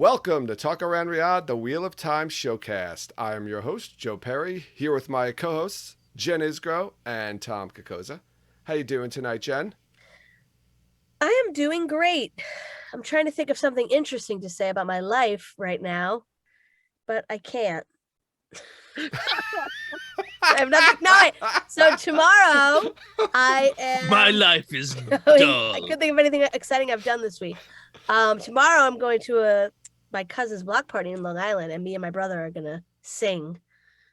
Welcome to Talk Around Riyadh, the Wheel of Time showcast. I am your host, Joe Perry, here with my co-hosts, Jen Isgro and Tom Kokoza. How you doing tonight, Jen? I am doing great. I'm trying to think of something interesting to say about my life right now, but I can't. I have nothing. So tomorrow I am. My life is I dull. couldn't think of anything exciting I've done this week. Tomorrow I'm going to my cousin's block party in Long Island, and me and my brother are gonna sing.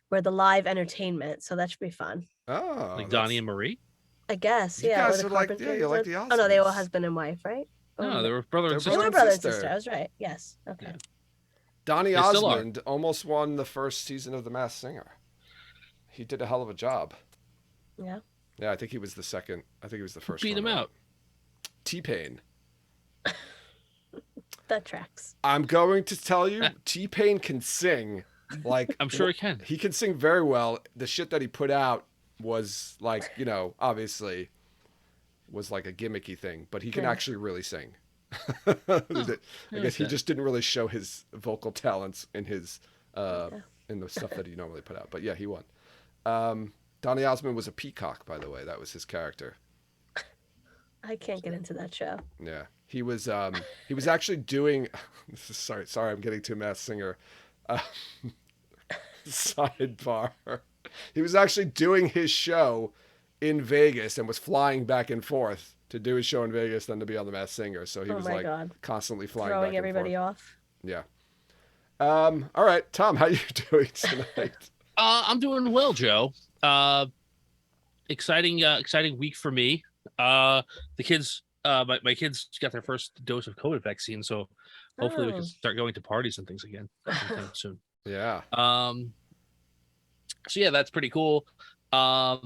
We're the live entertainment, so that should be fun. Oh, Like Donnie and Marie? I guess, You yeah. guys Or the are like, yeah, Carpenters. you like the Oh no, they were Osmonds. husband and wife, right? No, they were brother They're and They sister. were brother brother and and sister. sister. I was right. Yes. Okay. Yeah. Donnie They still are. Osmond almost won the first season of The Masked Singer. He did a hell of a job. Yeah. Yeah, I think he was the second. I think he was the first Beat one him up. out. T-Pain. That tracks. I'm going to tell you, T-Pain can sing. Like, I'm sure he can. He can sing very well. The shit that he put out was like, obviously was like a gimmicky thing, but he can actually really sing. I guess he just didn't really show his vocal talents in his in the stuff that he normally put out. But yeah, he won. Donny Osmond was a peacock, by the way. That was his character. I can't get into that show. Yeah, he was actually doing. Sorry, I'm getting too Masked Singer. Sidebar. He was actually doing his show in Vegas and was flying back and forth to do his show in Vegas, then to be on The Masked Singer. So he was like constantly flying throwing back and everybody forth. off. Yeah. All right, Tom, how you doing tonight? I'm doing well, Joe. Exciting week for me. The kids, my kids got their first dose of COVID vaccine, so hopefully we can start going to parties and things again sometime soon. Yeah. So yeah, that's pretty cool. I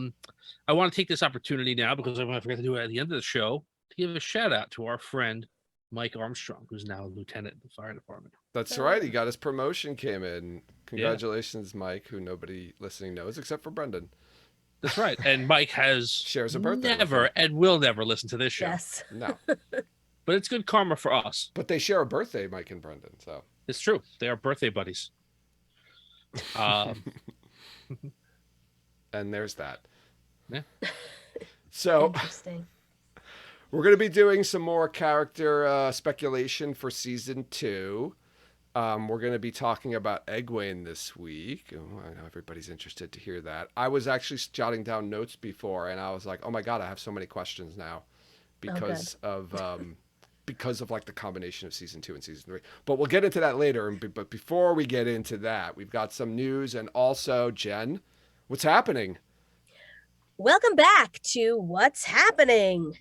want to take this opportunity now, because I'm going to forget to do it at the end of the show, to give a shout out to our friend Mike Armstrong, who's now a lieutenant in the fire department. That's right. He got his promotion, came in. Congratulations, Mike, who nobody listening knows except for Brendan. That's right. And Mike shares a birthday. Never and will never listen to this show. Yes. No. But it's good karma for us. But they share a birthday, Mike and Brendan. So it's true. They are birthday buddies. And there's that. Yeah. So Interesting. We're going to be doing some more character speculation for season 2. We're going to be talking about Egwene this week. Oh, I know everybody's interested to hear that. I was actually jotting down notes before, and I was like, oh my God, I have so many questions now because of like the combination of season 2 and season 3. But we'll get into that later. But before we get into that, we've got some news, and also, Jen, what's happening? Welcome back to What's Happening.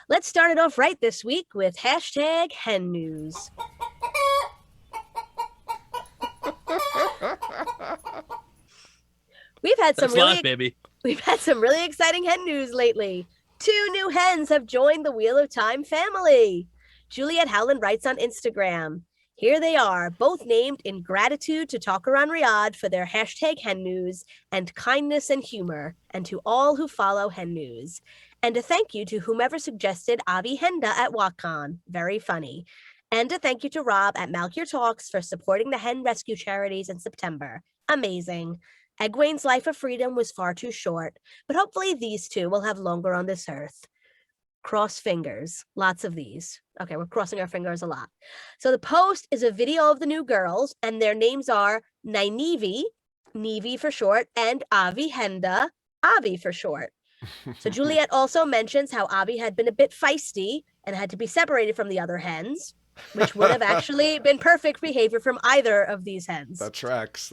Let's start it off right this week with hashtag hen news. We've had some really exciting hen news lately. 2 new hens have joined the Wheel of Time family. Juliet Howland writes on Instagram, here they are, both named in gratitude to Talk Around Riyadh for their hashtag hen news and kindness and humor, and to all who follow hen news. And a thank you to whomever suggested Avi Henda at WatCon. Very funny. And a thank you to Rob at Malkier Talks for supporting the hen rescue charities in September. Amazing. Egwene's life of freedom was far too short, but hopefully these two will have longer on this earth. Cross fingers. Lots of these. Okay, we're crossing our fingers a lot. So the post is a video of the new girls, and their names are Nynaeve, Neve for short, and Avi Henda, Avi for short. So Juliet also mentions how Avi had been a bit feisty and had to be separated from the other hens, which would have actually been perfect behavior from either of these hens. That tracks.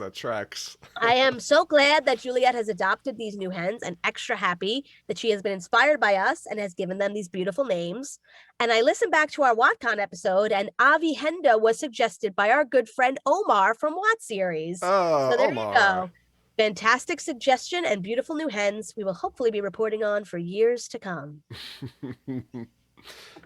I am so glad that Juliet has adopted these new hens, and extra happy that she has been inspired by us and has given them these beautiful names. And I listened back to our WatCon episode, and Avi Henda was suggested by our good friend Omar from Wat Series. Oh, so there Omar. you go. Fantastic suggestion and beautiful new hens we will hopefully be reporting on for years to come.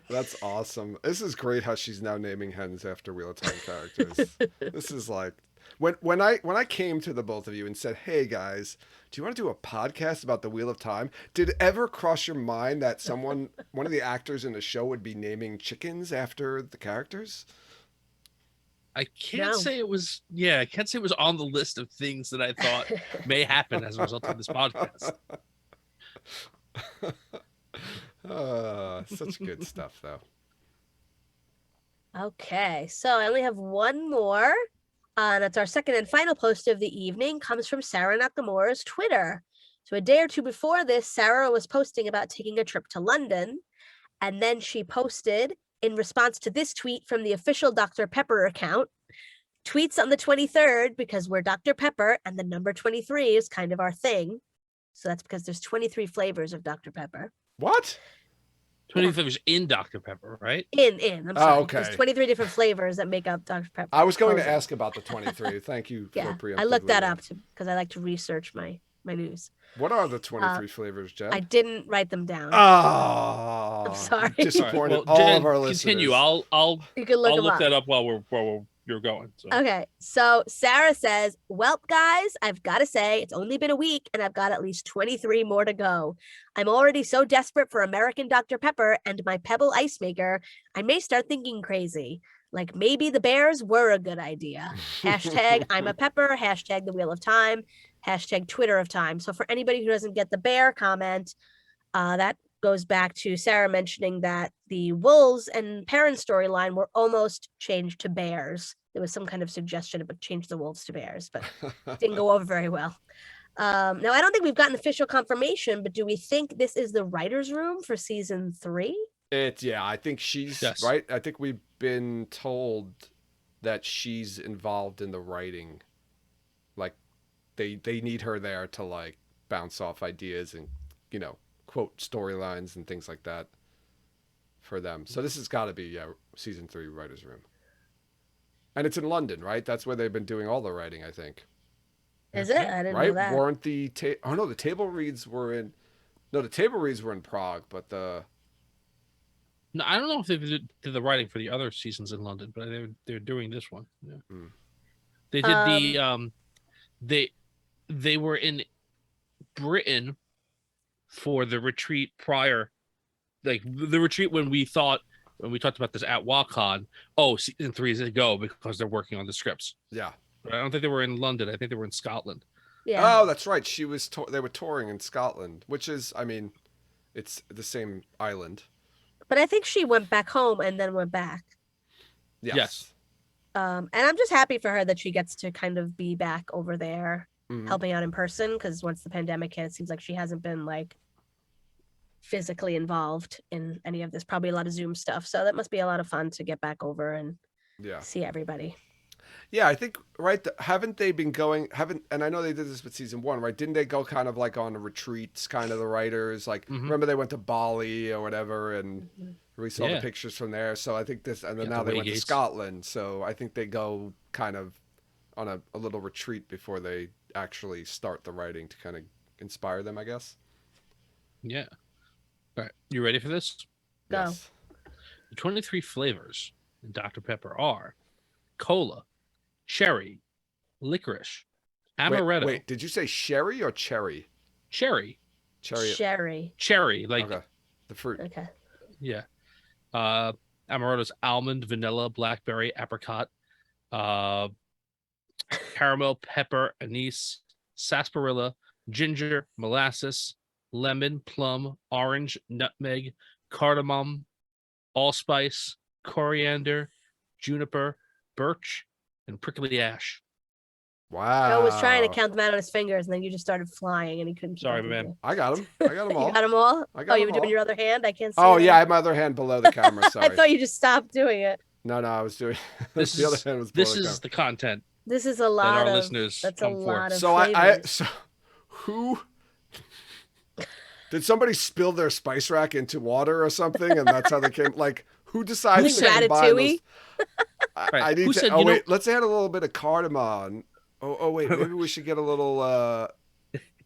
That's awesome. This is great how she's now naming hens after Wheel of Time characters. This is like when I came to the both of you and said, "Hey guys, do you want to do a podcast about the Wheel of Time?" Did it ever cross your mind that one of the actors in the show would be naming chickens after the characters? I can't No. say it was. Yeah, I can't say it was on the list of things that I thought may happen as a result of this podcast. Such good stuff, though. Okay, so I only have one more. That's our second and final post of the evening. Comes from Sarah Nakamura's Twitter. So a day or two before this, Sarah was posting about taking a trip to London, and then she posted in response to this tweet from the official Dr. Pepper account. Tweets on the 23rd, because we're Dr. Pepper and the number 23 is kind of our thing. So that's because there's 23 flavors of Dr. Pepper. What? 20 flavors in Dr. Pepper, right? I'm sorry. okay. There's 23 different flavors that make up Dr. Pepper. I was going to Closing. ask about the 23. Thank you for preemptively. I looked that up because I like to research my news. What are the 23 flavors, Jen? I didn't write them down. Oh, I'm sorry. Disappointed Well, all Jen, of our listeners. continue. I'll You can look I'll them look up. that up while you're going. So. Okay, so Sarah says, "Welp, guys, I've got to say it's only been a week and I've got at least 23 more to go. I'm already so desperate for American Dr. Pepper and my Pebble ice maker. I may start thinking crazy. Like maybe the bears were a good idea. Hashtag I'm a pepper. Hashtag the wheel of time. Hashtag Twitter of time." So for anybody who doesn't get the bear comment, that goes back to Sarah mentioning that the wolves and parent storyline were almost changed to bears. There was some kind of suggestion about change the wolves to bears, but it didn't go over very well. Now, I don't think we've gotten official confirmation, but do we think this is the writer's room for season 3? I think she's right. I think we've been told that she's involved in the writing. Like they need her there to like bounce off ideas and, quote storylines and things like that for them. So this has got to be season 3 writer's room. And it's in London, right? That's where they've been doing all the writing, I think. Is it? I didn't know Right? that. Weren't the the table reads were in the table reads were in Prague, but the No, I don't know if they did the writing for the other seasons in London, but they're doing this one. Yeah. They did they were in Britain for the retreat prior, like the retreat when we talked about this at WalkCon. Oh, season 3 is a go because they're working on the scripts. Yeah. But I don't think they were in London. I think they were in Scotland. Yeah. Oh, that's right. They were touring in Scotland, which is, I mean, it's the same island. But I think she went back home and then went back. Yes. And I'm just happy for her that she gets to kind of be back over there Mhm. helping out in person, because once the pandemic hit, it seems like she hasn't been like physically involved in any of this, probably a lot of Zoom stuff. So that must be a lot of fun to get back over and see everybody. Yeah, I think, right, haven't they been going, and I know they did this with season 1, right? Didn't they go kind of like on retreats, kind of the writers? Like, remember they went to Bali or whatever, and we saw the pictures from there. So I think this, and then now they went to Scotland. So I think they go kind of on a little retreat before they actually start the writing to kind of inspire them, I guess. Yeah. All right. You ready for this? Go. Yes. The 23 flavors in Dr. Pepper are cola, cherry, licorice, amaretto. Wait, did you say sherry or cherry? Cherry. Cherry. Like okay. The fruit. Okay. Yeah. Amaretto's almond, vanilla, blackberry, apricot, caramel, pepper, anise, sarsaparilla, ginger, molasses, lemon, plum, orange, nutmeg, cardamom, allspice, coriander, juniper, birch, and prickly ash. Wow. Joe was trying to count them out on his fingers, and then you just started flying, and he couldn't keep Sorry, up with man. you. I got them. I got them all. You got them all? I got you them were doing all. your other hand? I can't see Oh, it. yeah, I have my other hand below the camera. Sorry. I thought you just stopped doing it. No, I was doing. This the other is hand was below this the is camera. the content This is a that lot our of listeners that's a come for. lot of So flavors. so who did somebody spill their spice rack into water or something, and that's how they came? Like, who decides to combine those? Ratatouille? I Right. need Who to. said, Oh you know- wait, let's add a little bit of cardamom. Oh wait, maybe we should get a little.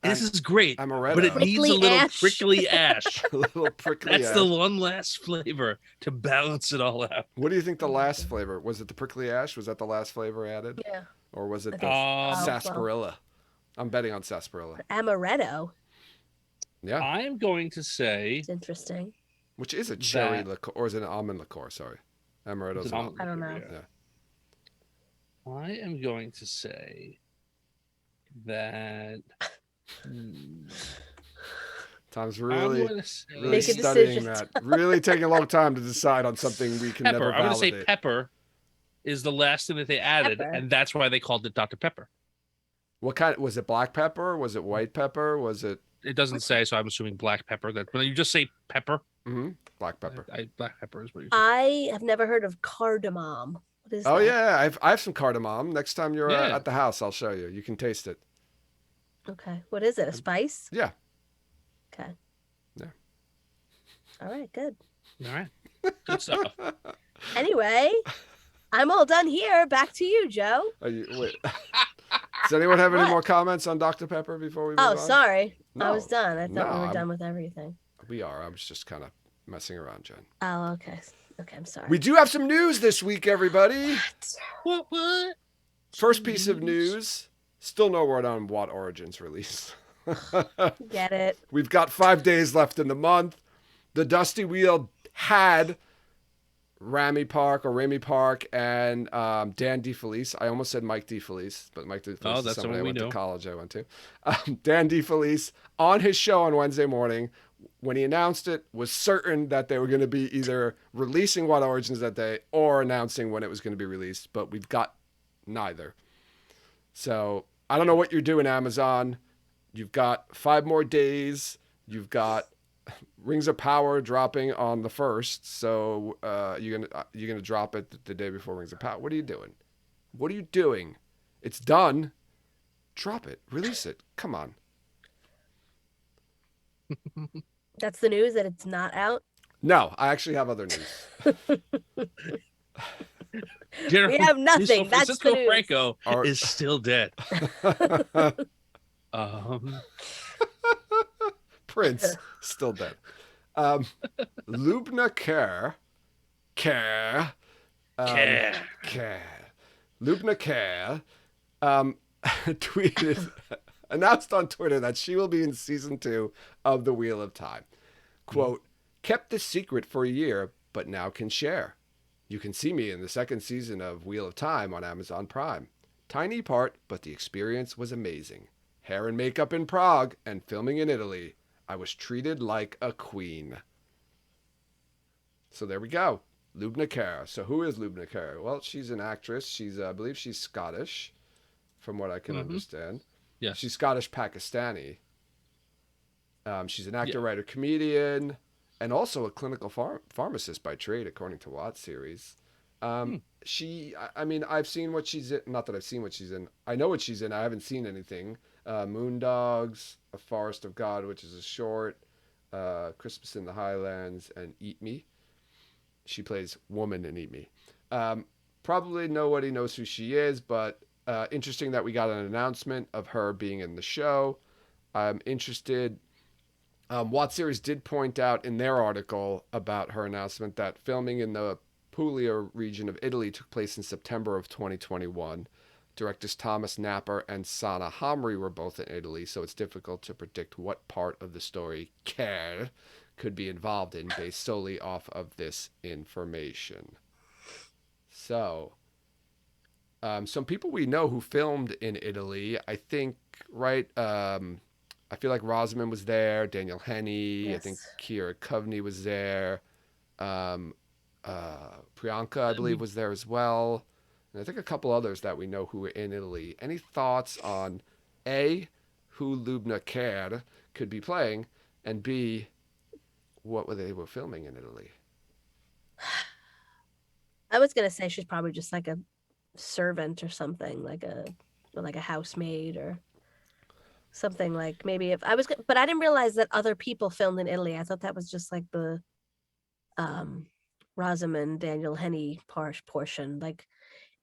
This is great, amaretto. but it needs a Prickly little ash. prickly ash. a little prickly. That's ash. the one last flavor to balance it all out. What do you think the last flavor was? It the prickly ash? Was that the last flavor added? Yeah. Or was it I the think sarsaparilla? I'm betting on sarsaparilla. Amaretto. Yeah, I am going to say It's interesting. which is a cherry that- liqueur, or is it an almond liqueur? Sorry, amaretto's It's an an almond. I don't know. Yeah. I am going to say that Tom's I'm really, going to say really Make a studying decision. that. Really taking a long time to decide on something we can never Pepper. I'm going to say validate. Pepper is the last thing that they added, Pepper. and that's why they called it Dr. Pepper. What kind? Was it black pepper? Was it white pepper? Was it It doesn't say, so I'm assuming black pepper. That when you just say pepper, black pepper? black pepper is what you say. I have never heard of cardamom. What is Oh that? yeah, I have some cardamom. Next time you're Yeah. at the house, I'll show you. You can taste it. Okay. What is it? A spice? Yeah. Okay. Yeah. All right, good. All right. Good stuff. Anyway, I'm all done here. Back to you, Joe. Wait. Does anyone have any What? more comments on Dr. Pepper before we move Oh, on? sorry. No, I was done. I thought we were I'm- done with everything. We are. I was just kind of messing around, Jen. Oh, okay. Okay, I'm sorry. We do have some news this week, everybody. What? First piece of news. Still no word on what Origins release. Get it. We've got 5 days left in the month. The Dusty Wheel had Rami Park and Dan DeFelice. I almost said Mike DeFelice, but Mike DeFelice is somebody I went to college I went to. Dan DeFelice on his show on Wednesday morning. When he announced it, was certain that they were going to be either releasing What Origins that day or announcing when it was going to be released, but we've got neither. So I don't know what you're doing, Amazon. You've got 5 more days. You've got Rings of Power dropping on the 1st, so you're gonna drop it the day before Rings of Power. What are you doing? What are you doing? It's done. Drop it. Release it. Come on. That's the news that it's not out. No, I actually have other news. We have nothing. That's the Francisco news. Franco is still dead. Prince still dead. Lubna Lubna Kerr tweeted, announced on Twitter that she will be in season 2 of The Wheel of Time. Quote, kept this secret for a year, but now can share. You can see me in the 2nd season of Wheel of Time on Amazon Prime. Tiny part, but the experience was amazing. Hair and makeup in Prague and filming in Italy. I was treated like a queen. So there we go. Lubna Kerr. So who is Lubna Kerr? Well, she's an actress. I believe she's Scottish, from what I can understand. Yes. She's Scottish Pakistani. She's an actor, writer, comedian, and also a clinical pharmacist by trade, according to Watt's series. I've seen what she's in. Not that I've seen what she's in. I know what she's in. I haven't seen anything. Moondogs, A Forest of God, which is a short, Christmas in the Highlands, and Eat Me. She plays woman in Eat Me. Probably nobody knows who she is, but interesting that we got an announcement of her being in the show. I'm interested. Watt series did point out in their article about her announcement that filming in the Puglia region of Italy took place in September of 2021. Directors Thomas Napper and Sana Hamri were both in Italy, so it's difficult to predict what part of the story Kerr could be involved in based solely off of this information. So, some people we know who filmed in Italy, I think, right? I feel like Rosamund was there, Daniel Henney, Yes. I think Kira Coveney was there, Priyanka, I believe, was there as well. And I think a couple others that we know who were in Italy. Any thoughts on A, who Lubna Kerr could be playing, and B, what they were filming in Italy? I was gonna say she's probably just like a servant or something, like a housemaid or something. Like maybe if I was, but I didn't realize that other people filmed in Italy. I thought that was just like the Rosamund Daniel Henney portion. Like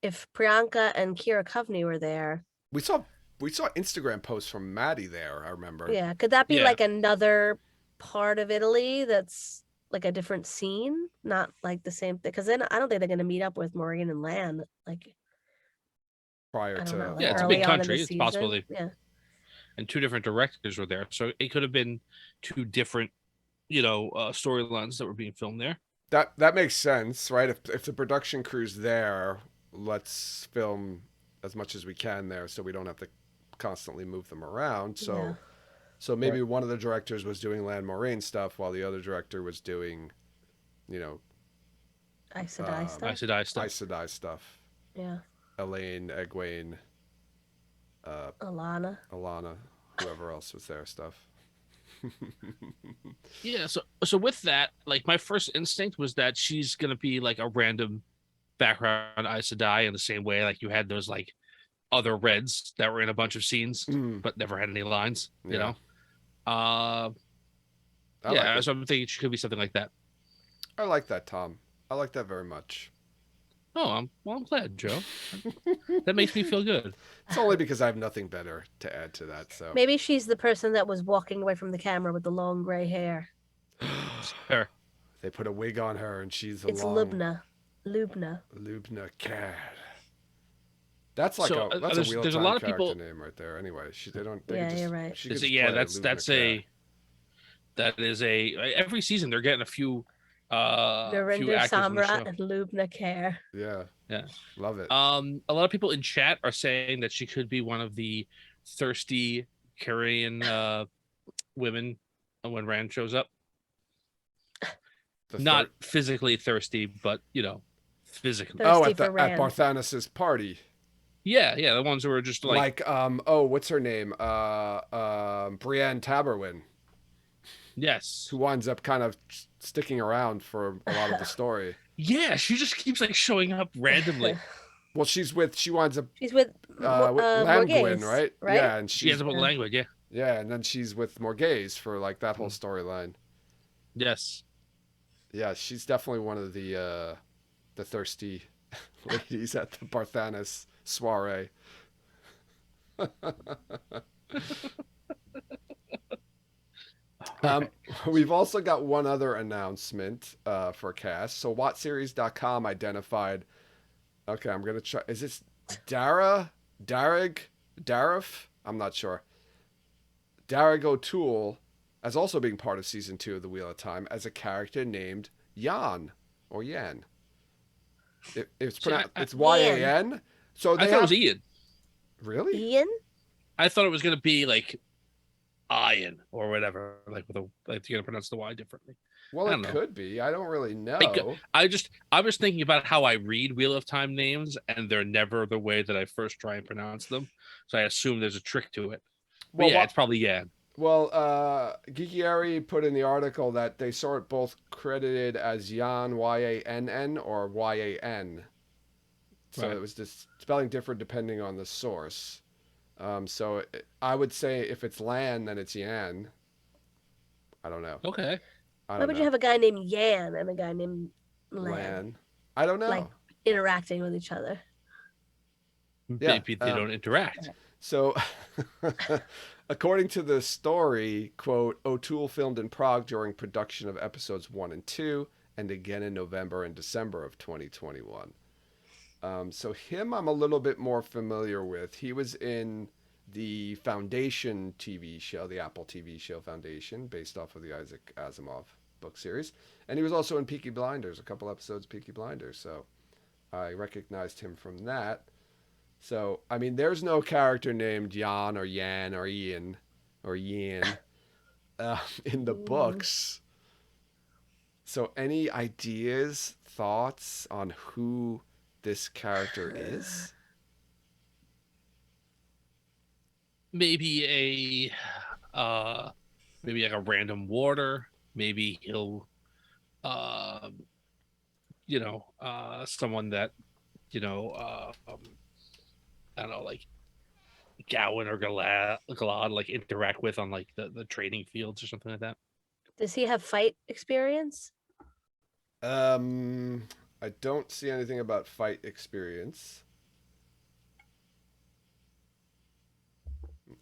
if Priyanka and Kira Coveney were there, We saw Instagram posts from Maddie there, I remember. yeah, could that be Yeah. like another part of Italy that's like a different scene, not like the same thing? Because then I don't think they're gonna meet up with Maureen and Lan like Prior I to don't know, like Yeah, it's a early big on in country. the It's possible season. Yeah. and 2 different directors were there, so it could have been 2 different, storylines that were being filmed there. That makes sense, right? If the production crew's there, let's film as much as we can there, so we don't have to constantly move them around. So Yeah. so maybe one of the directors was doing Land Moraine stuff while the other director was doing, Aes Sedai stuff. Aes Sedai stuff. Aes Sedai stuff. Yeah. Elaine, Egwene, Alana. Alana, whoever else was there stuff. Yeah, so with that, like my first instinct was that she's gonna be like a random background Aes Sedai in the same way like you had those like other Reds that were in a bunch of scenes but never had any lines, you know. Like so I'm thinking she could be something like that. I like that, Tom. I like that very much. Oh, I'm glad, Joe. That makes me feel good. It's only because I have nothing better to add to that. So Maybe she's the person that was walking away from the camera with the long gray hair. Her. They put a wig on her, and she's It's Lubna. Lubna. Lubna Cad. That's like So, a Wheel there's of a Time lot of character people. name right there. Anyway, You're right. She could Every season they're getting a few. Few Narinder actors on the Samra show. and Lubna Care. Yeah. Love it. A lot of people in chat are saying that she could be one of the thirsty Korean women when Rand shows up. Not physically thirsty, but physically. Thirsty at Barthanas's party. Yeah, the ones who are just like what's her name? Brienne Taberwin. Yes. Who winds up kind of sticking around for a lot of the story. Yeah, she just keeps like showing up randomly. Well, she winds up with Langwin, right? Yeah, and she ends up with Langwin, yeah. Yeah, and then she's with Morghese for like that whole storyline. Yes. Yeah, she's definitely one of the thirsty ladies at the Barthanas soiree. We've also got one other announcement for cast. So WhatSeries.com identified. Okay, I'm gonna try. Is this Darragh? I'm not sure. Darragh O'Toole as also being part of season 2 of The Wheel of Time as a character named Jan or Yan. It's pronounced. It's Y-A-N. So I thought it was Ian. Really? Ian? I thought it was gonna be like Ian or whatever, like you're gonna pronounce the Y differently. Well, it could be. I don't really know. I was thinking about how I read Wheel of Time names, and they're never the way that I first try and pronounce them. So I assume there's a trick to it. But well, it's probably Yan. Well, Geekieri put in the article that they saw it both credited as Yan, Y-A-N-N, or Y-A-N. So it was just spelling different depending on the source. So I would say if it's Lan, then it's Yan. I don't know. Okay. Why would you have a guy named Yan and a guy named Lan? I don't know. Like interacting with each other. Yeah, maybe they don't interact. So, according to the story, quote, O'Toole filmed in Prague during production of episodes 1 and 2, and again in November and December of 2021. So him I'm a little bit more familiar with. He was in the Foundation TV show, the Apple TV show Foundation, based off of the Isaac Asimov book series. And he was also in Peaky Blinders, a couple episodes of Peaky Blinders. So I recognized him from that. So, I mean, there's no character named Jan or Yan or Ian or Yin in the books. So any ideas, thoughts on who this character is? Maybe maybe like a random warder. Maybe he'll someone that I don't know, like Gowan or Galad like interact with on like the training fields or something like that. Does he have fight experience? I don't see anything about fight experience.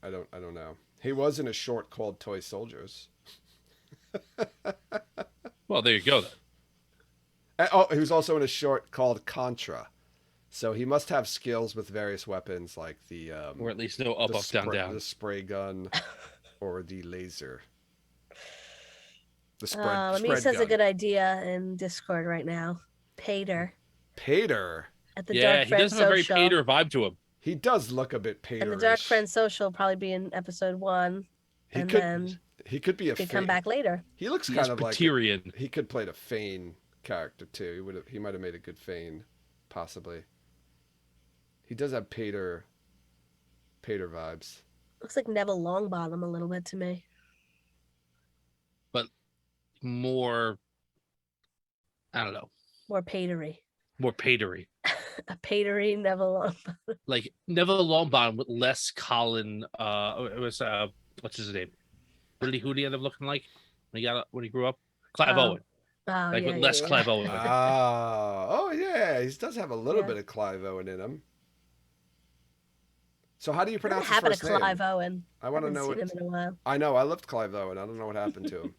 I don't know. He was in a short called Toy Soldiers. Well, there you go then. He was also in a short called Contra. So he must have skills with various weapons like the or at least no up, down, down. The spray gun or the laser. The spread. Lemmy says a good idea in Discord right now. Pater. Pater. At the yeah, Dark he does have a very Social. Pater vibe to him. He does look a bit And the Paterish. Dark Friend Social will probably be in episode 1. He and could. then He could be a. could come back later. He looks He kind is of like. Paterian. He could play a Fane character too. He would have. He might have made a good Fane, possibly. He does have Pater vibes. Looks like Neville Longbottom a little bit to me. But more, I don't know, More patery. more patery. A patery Neville Longbottom. Like Neville Longbottom with less Colin. It was what's his name? Who did he end up looking like when he grew up? Clive Owen. Oh, Like yeah, with less yeah. Clive Owen. Oh yeah, he does have a little bit of Clive Owen in him. So how do you pronounce his What happened first to name? Clive Owen? I want to know Seen what. him in a while. I know. I loved Clive Owen. I don't know what happened to him.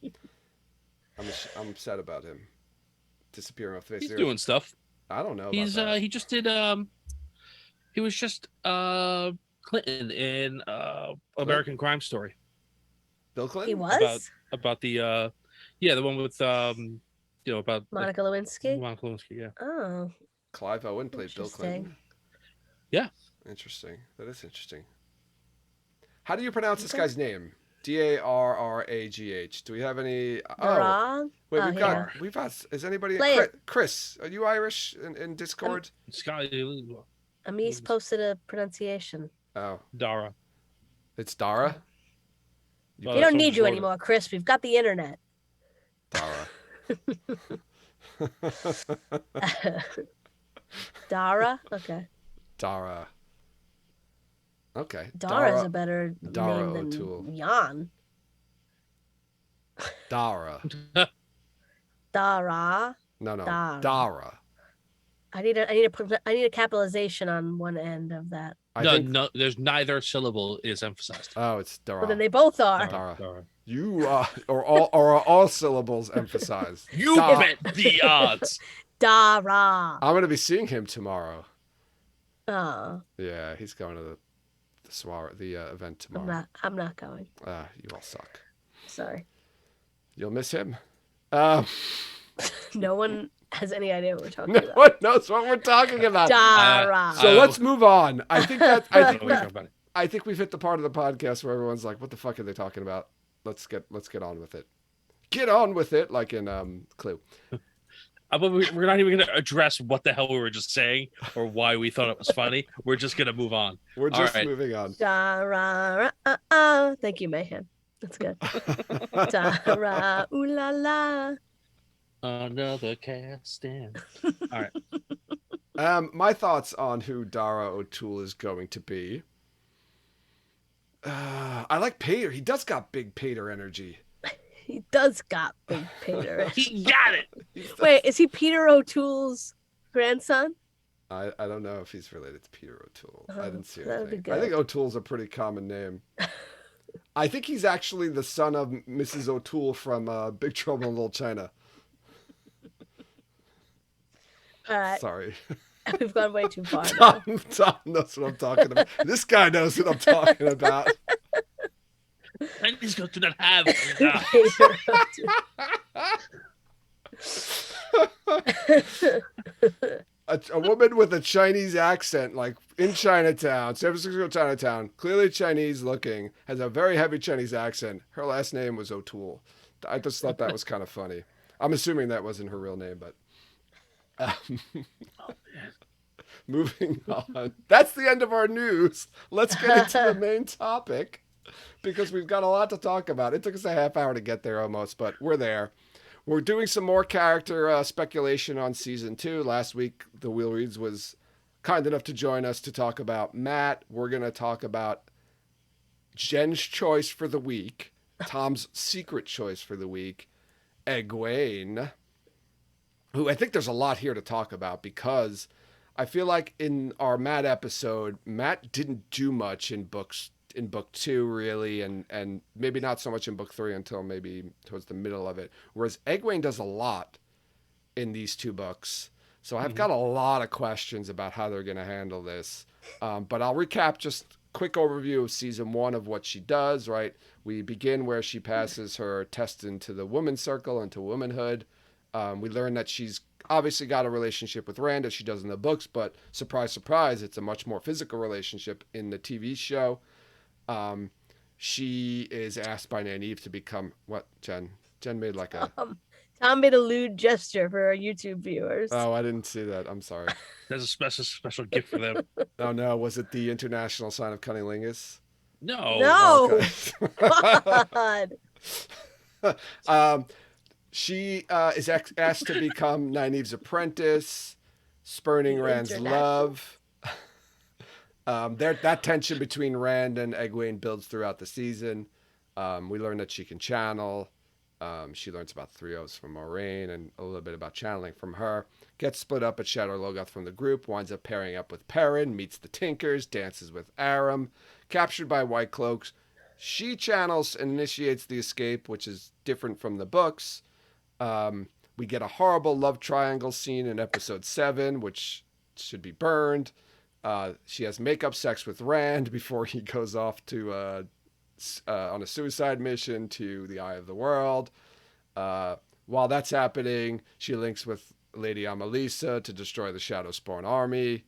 I'm upset about him disappearing off the face He's of the earth. doing stuff. I don't know. He's about that. he just did he was just Clinton in American Crime Story. Bill He Clinton. was? About the the one with about Monica Lewinsky? Monica Lewinsky, yeah. Oh. Clive Owen played Bill Clinton. Interesting. Yeah. Interesting. That is interesting. How do you pronounce this guy's name? Darragh. Do we have any? Wrong? Wait, Oh, we've got. Is anybody? Play it. Chris, are you Irish in Discord? Scott Amis posted a pronunciation. Oh, Dara. it's Dara. Well, We that's don't need you Florida. anymore, Chris. We've got the internet. Dara. Dara? Okay. Dara. Okay. Dara's a better Dara name than O'Toole. Jan. Dara. Dara. No. Dara. Dara. I need a capitalization on one end of that. No, there's neither syllable is emphasized. Oh, it's Dara. Well, then they both are. Dara. You are all syllables emphasized. You bet the odds. Dara. I'm gonna be seeing him tomorrow. Oh, Yeah, he's going to the event tomorrow. I'm not going. You all suck. Sorry. You'll miss him. No one has any idea what we're talking No about. one knows what we're talking about. Dara. So let's move on. I think About I think we've hit the part of the podcast where everyone's like, "What the fuck are they talking about?" Let's get on with it. Get on with it, like in Clue. But we're not even going to address what the hell we were just saying or why we thought it was funny. We're just going to move on. We're just right. moving on. Dara. Thank you, Mayhem. That's good. Dara. Ooh la la. Another cast in. All right. My thoughts on who Dara O'Toole is going to be. I like Pater. He does got big Pater energy. He does got big Peter. He got it. Wait, is he Peter O'Toole's grandson? I don't know if he's related to Peter O'Toole. I didn't see that would be anything. I good. think O'Toole's a pretty common name. I think he's actually the son of Mrs. O'Toole from Big Trouble in Little China. All right. Sorry. We've gone way too far now. Tom knows what I'm talking about. This guy knows what I'm talking about. Chinese girls do not have. Peter O'Toole. A woman with a Chinese accent, like in Chinatown, San Francisco Chinatown, clearly Chinese looking, has a very heavy Chinese accent. Her last name was O'Toole. I just thought that was kind of funny. I'm assuming that wasn't her real name, but moving on. That's the end of our news. Let's get into the main topic because we've got a lot to talk about. It took us a half hour to get there almost, but we're there. We're doing some more character speculation on season 2. Last week, the Wheel Reads was kind enough to join us to talk about Matt. We're going to talk about Jen's choice for the week, Tom's secret choice for the week, Egwene, who I think there's a lot here to talk about because I feel like in our Matt episode, Matt didn't do much in book 2 really, and maybe not so much in book 3 until maybe towards the middle of it. Whereas Egwene does a lot in these 2 books. So I've got a lot of questions about how they're going to handle this. But I'll recap just quick overview of season 1 of what she does, right? We begin where she passes her test into the woman's circle, into womanhood. We learn that she's obviously got a relationship with Rand as she does in the books, but surprise, surprise, it's a much more physical relationship in the TV show. She is asked by Nynaeve to become what, Jen? Jen made like a. Tom made a lewd gesture for our YouTube viewers. Oh, I didn't see that. I'm sorry. There's a special gift for them. Oh no, was it the international sign of cunnilingus? No. Okay. God. She is asked to become Nynaeve's apprentice, spurning Rand's love. That tension between Rand and Egwene builds throughout the season. We learn that she can channel. She learns about 3-O's from Moraine and a little bit about channeling from her. Gets split up at Shadow Logoth from the group. Winds up pairing up with Perrin. Meets the Tinkers. Dances with Aram. Captured by White Cloaks. She channels and initiates the escape, which is different from the books. We get a horrible love triangle scene in episode 7, which should be burned. She has makeup sex with Rand before he goes off to on a suicide mission to the Eye of the World. While that's happening, she links with Lady Amalisa to destroy the Shadowspawn army.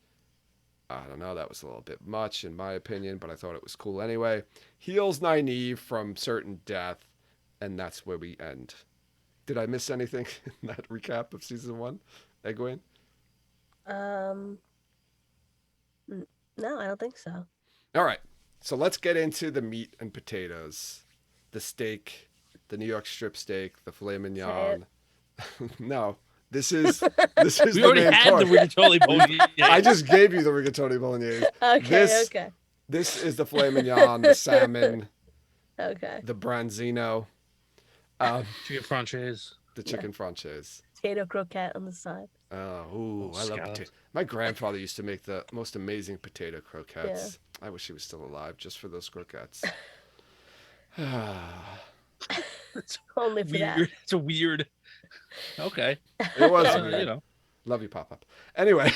I don't know, that was a little bit much in my opinion, but I thought it was cool anyway. Heals Nynaeve from certain death, and that's where we end. Did I miss anything in that recap of season 1, Egwene? No, I don't think so. All right, so let's get into the meat and potatoes. The steak, the New York strip steak, the filet mignon. No, this is We the already main had course. the rigatoni bolognese. I just gave you the rigatoni bolognese. Okay. This is the filet mignon, the salmon, Okay. the branzino, Chicken franchise. the chicken franchise. Potato croquette on the side. Oh, ooh, I love Scallops. potato. My grandfather used to make the most amazing potato croquettes. I wish he was still alive just for those croquettes. Only for that. Weird. It's a weird. Okay. It was weird. You know. Love you, Pop-Up. Anyway,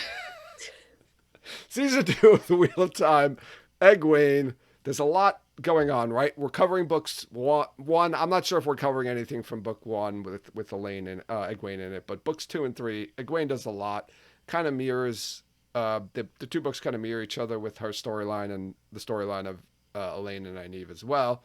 season 2 of The Wheel of Time, Egwene. There's a lot going on, right? We're covering books one. I'm not sure if we're covering anything from book 1 with Elaine and Egwene in it, but books 2 and 3, Egwene does a lot. Kind of mirrors the 2 books kind of mirror each other with her storyline and the storyline of Elaine and Nynaeve as well.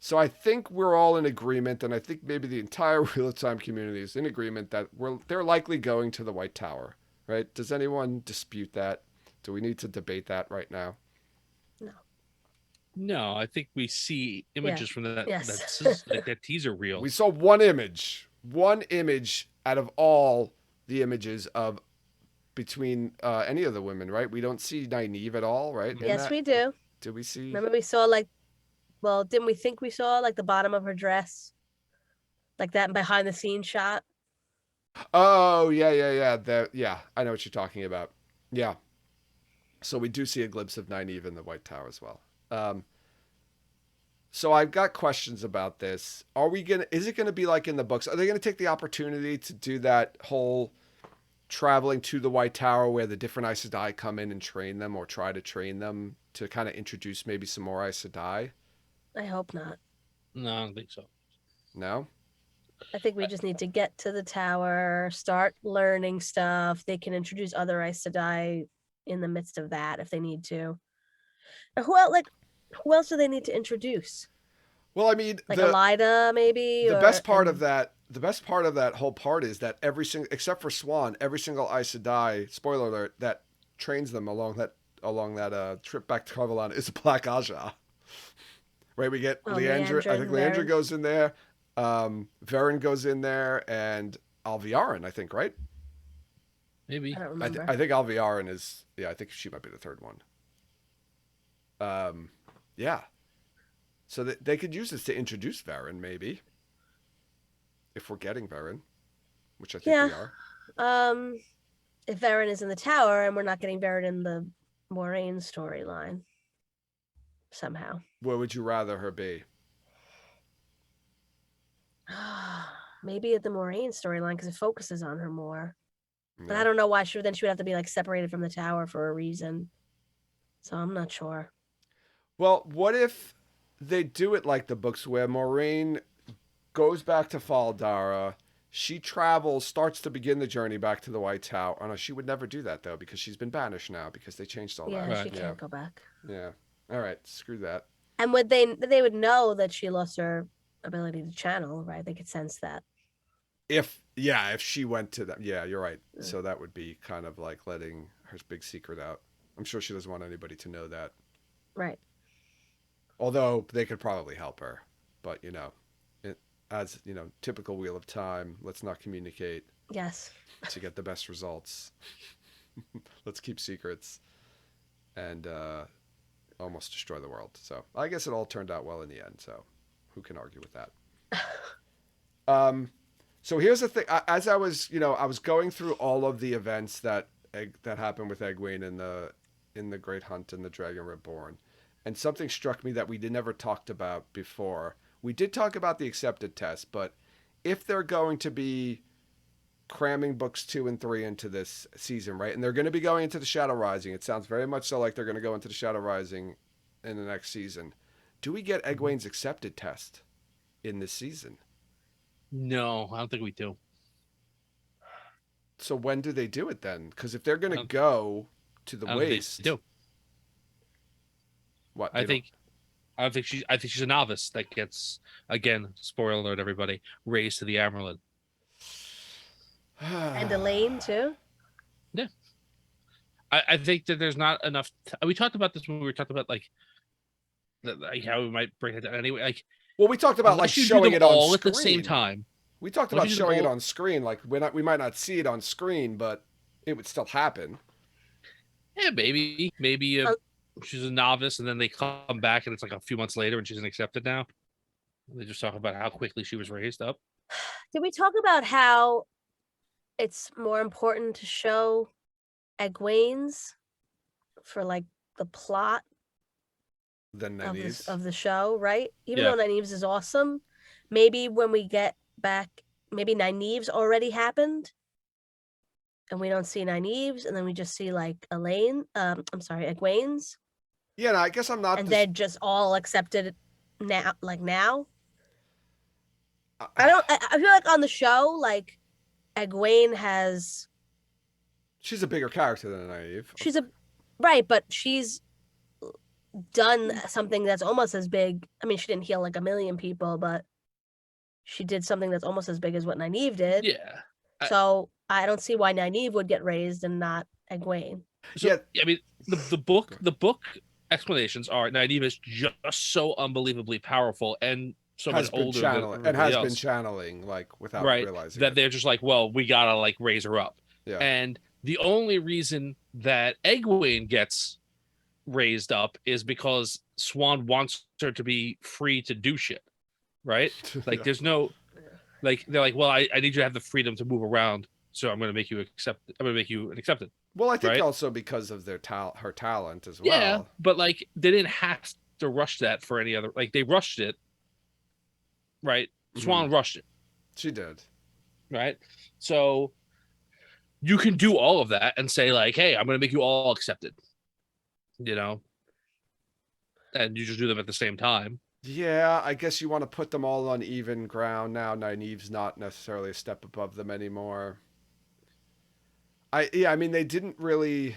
So I think we're all in agreement, and I think maybe the entire Wheel of Time community is in agreement that they're likely going to the White Tower, right? Does anyone dispute that? Do we need to debate that right now? No, I think we see images from that Yes. that teaser reel. We saw one image out of all the images of between any of the women, right? We don't see Nynaeve at all, right? in Yes, that? we do. Do we see? Remember we saw didn't we think we saw the bottom of her dress? Like that behind the scenes shot? Oh, yeah. Yeah, I know what you're talking about. Yeah. So we do see a glimpse of Nynaeve in the White Tower as well. So I've got questions about this. Is it gonna be like in the books? Are they gonna take the opportunity to do that whole traveling to the White Tower where the different Aes Sedai come in and train them or try to train them to kind of introduce maybe some more Aes Sedai? I hope not. No, I don't think so. No? I think we just need to get to the tower, start learning stuff. They can introduce other Aes Sedai in the midst of that if they need to. Now, who else do they need to introduce? Well, I mean, Elida, maybe. The best part of that whole part is that every single, except for Swan, every single Aes Sedai, spoiler alert, that trains them along that trip back to Carvalon is a Black Aja. Right, we get Leandra. I think Leandra goes in there. Varen goes in there, and Alviarin, I think, right? Maybe. I don't remember. I think Alviarin is. Yeah, I think she might be the third one. Yeah. So they could use this to introduce Varen, maybe. If we're getting Varen, which I think we are. If Varen is in the tower and we're not getting Varen in the Moraine storyline, somehow. Where would you rather her be? Maybe at the Moraine storyline because it focuses on her more. But Yeah. I don't know why she would have to be separated from the tower for a reason. So I'm not sure. Well, what if they do it like the books where Moraine goes back to Faldara, she starts to begin the journey back to the White Tower. Oh no, she would never do that though because she's been banished now because they changed all Yeah, that. she can't go back. Yeah. All right, screw that. And would they would know that she lost her ability to channel, right? They could sense that. If she went to that, yeah, you're right. So that would be kind of like letting her big secret out. I'm sure she doesn't want anybody to know that. Right. Although they could probably help her, but as typical Wheel of Time, let's not communicate. Yes. To get the best results. Let's keep secrets and almost destroy the world. So I guess it all turned out well in the end. So who can argue with that? So here's the thing. As I was, I was going through all of the events that happened with Egwene in the Great Hunt and the Dragon Reborn, and something struck me that we never talked about before. We did talk about the accepted test, but if they're going to be cramming books 2 and 3 into this season, right, and they're going to be going into the Shadow Rising, it sounds very much so like they're going to go into the Shadow Rising in the next season. Do we get Egwene's accepted test in this season? No, I don't think we do. So when do they do it then? Because if they're going to go to the waste, they do. What I think she's a novice that gets, again, spoiler alert, everybody, raised to the Amerlin. And Elaine too. Yeah, I think that there's not enough. We talked about this when we were talking about like how we might break it down anyway. Like, well, we talked about like showing it all on screen at the same time. We talked about showing it on screen. Like we might not see it on screen, but it would still happen. Yeah, maybe she's a novice, and then they come back, and it's like a few months later, and she's an accepted now. They just talk about how quickly she was raised up. Did we talk about how it's more important to show Egwene's for like the plot than Nynaeve's of the show, right? Even though Nynaeve's is awesome, maybe when we get back, maybe Nynaeve's already happened, and we don't see Nynaeve's, and then we just see like Egwene's. Yeah, no, I guess I'm not. And they're just all accepted now, like now. I feel like on the show, like Egwene she's a bigger character than Nynaeve. But she's done something that's almost as big. I mean, she didn't heal like 1 million people, but she did something that's almost as big as what Nynaeve did. Yeah. So I don't see why Nynaeve would get raised and not Egwene. So, yeah, I mean, the book explanations are Nynaeve is just so unbelievably powerful and so much older and has been channeling like without realizing that they're just like, well, we gotta like raise her up. Yeah. And the only reason that Egwene gets raised up is because Swan wants her to be free to do shit, right? Like there's no, like they're like, well, I need you to have the freedom to move around, so I'm gonna make you an accepted. Well, I think also because of her talent as well. Yeah, but like they didn't have to rush that for any other. Like they rushed it, right? Swan rushed it. She did, right? So you can do all of that and say like, "Hey, I'm going to make you all accepted," and you just do them at the same time. Yeah, I guess you want to put them all on even ground now. Nynaeve's not necessarily a step above them anymore. I mean, they didn't really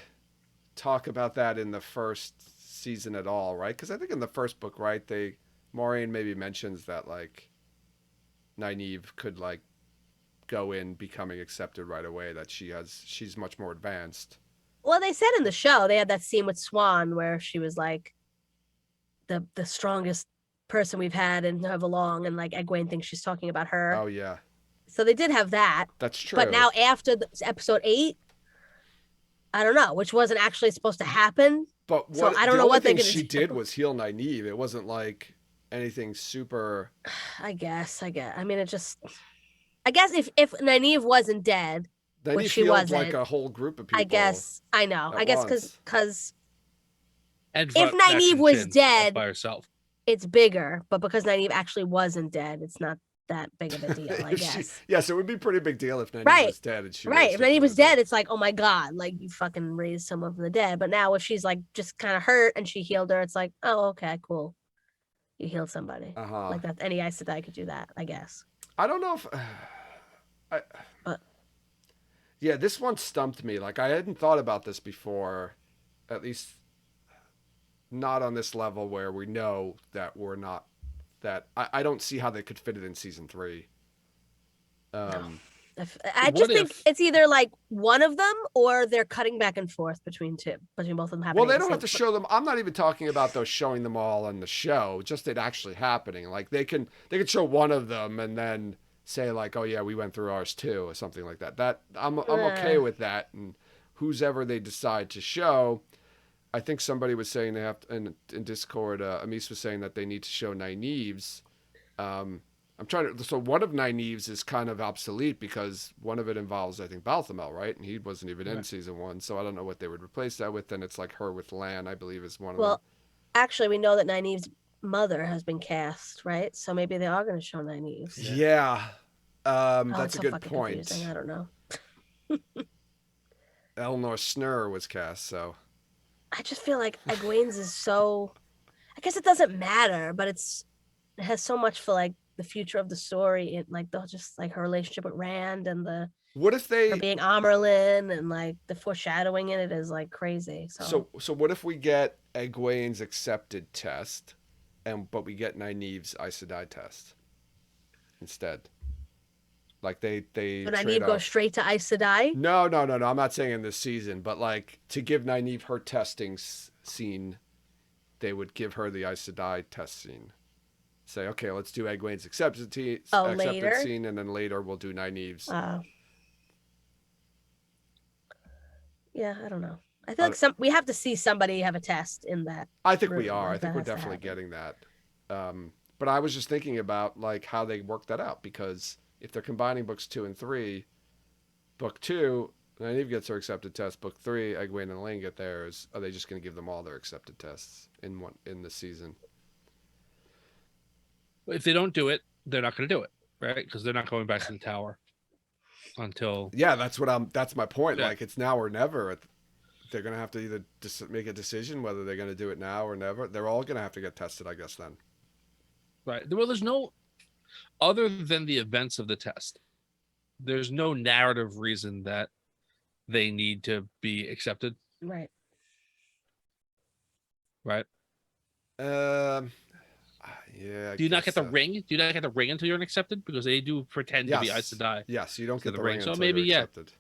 talk about that in the first season at all, right? Because I think in the first book, right, Maureen maybe mentions that like Nynaeve could like go in becoming accepted right away. That she's much more advanced. Well, they said in the show they had that scene with Swan where she was like the strongest person we've had in however long, and like Egwene thinks she's talking about her. Oh yeah. So they did have that. That's true. But now after episode 8, I don't know, which wasn't actually supposed to happen. But I don't know what they're going to do. She did was heal Nynaeve. It wasn't like anything super. I guess. I mean, I guess if Nynaeve wasn't dead, which she wasn't, like a whole group of people. I guess. I know. I guess because if Nynaeve was dead by herself, it's bigger. But because Nynaeve actually wasn't dead, it's not that big of a deal, I guess. Yes, it would be a pretty big deal if Nynaeve was dead. And she if Nynaeve was dead, it's like, oh my god, like you fucking raised someone from the dead. But now if she's like just kind of hurt and she healed her, it's like, oh, okay, cool. You healed somebody. Like that. Any Aes Sedai could do that, I guess. I don't know if I, But yeah, this one stumped me. Like I hadn't thought about this before, at least not on this level where we know that we're not that I don't see how they could fit it in season 3. no. Um, I What just think if it's either like one of them or they're cutting back and forth between both of them well, happening they at the don't have same. to show them. I'm not even talking about those showing them all on the show, just it actually happening. Like they can show one of them and then say like, oh yeah, we went through ours too, or something like that. That I'm okay with that. And who's ever they decide to show, I think somebody was saying they have to, in Discord. Amis was saying that they need to show Nynaeve's. Um, I'm trying to. So one of Nynaeve's is kind of obsolete because one of it involves, I think, Balthamel, right? And he wasn't even in season 1, so I don't know what they would replace that with. Then it's like her with Lan, I believe, is one of them. Well, actually, we know that Nynaeve's mother has been cast, right? So maybe they are going to show Nynaeve's. Yeah, Oh, that's it's a so good fucking point. confusing. I don't know. Elnor Snur was cast, so I just feel like Egwene's is so. I guess it doesn't matter, but it has so much for like the future of the story. It like just like her relationship with Rand and what if her they? being Amerlin and like the foreshadowing in it is like crazy. So what if we get Egwene's accepted test, but we get Nynaeve's Aes Sedai test instead? Like they So trade Nynaeve goes off. straight to Aes Sedai. No, no, no, no. I'm not saying in this season, but like to give Nynaeve her testing scene, they would give her the Aes Sedai test scene. Say, okay, let's do Egwene's acceptance Later. scene, and then later we'll do Nynaeve's. Yeah, I don't know. I feel like we have to see somebody have a test in that. I think we room. are. Like, I think that we're has to definitely happen. getting that. But I was just thinking about like how they work that out because if they're combining books 2 and 3, book 2, Nynaeve gets her accepted test. Book 3, Egwene and Elaine get theirs. Are they just going to give them all their accepted tests in this season? If they don't do it, they're not going to do it, right? Because they're not going back to the tower until. Yeah, that's my point. Yeah. Like it's now or never. They're going to have to either make a decision whether they're going to do it now or never. They're all going to have to get tested, I guess. Then. Right. Well, there's no other than the events of the test. There's no narrative reason that they need to be accepted. Right. Right. Yeah. Do you not get the ring? Do you not get the ring until you're accepted? Because they do pretend to be Aes Sedai. Yes, you don't get the ring So until maybe you're accepted.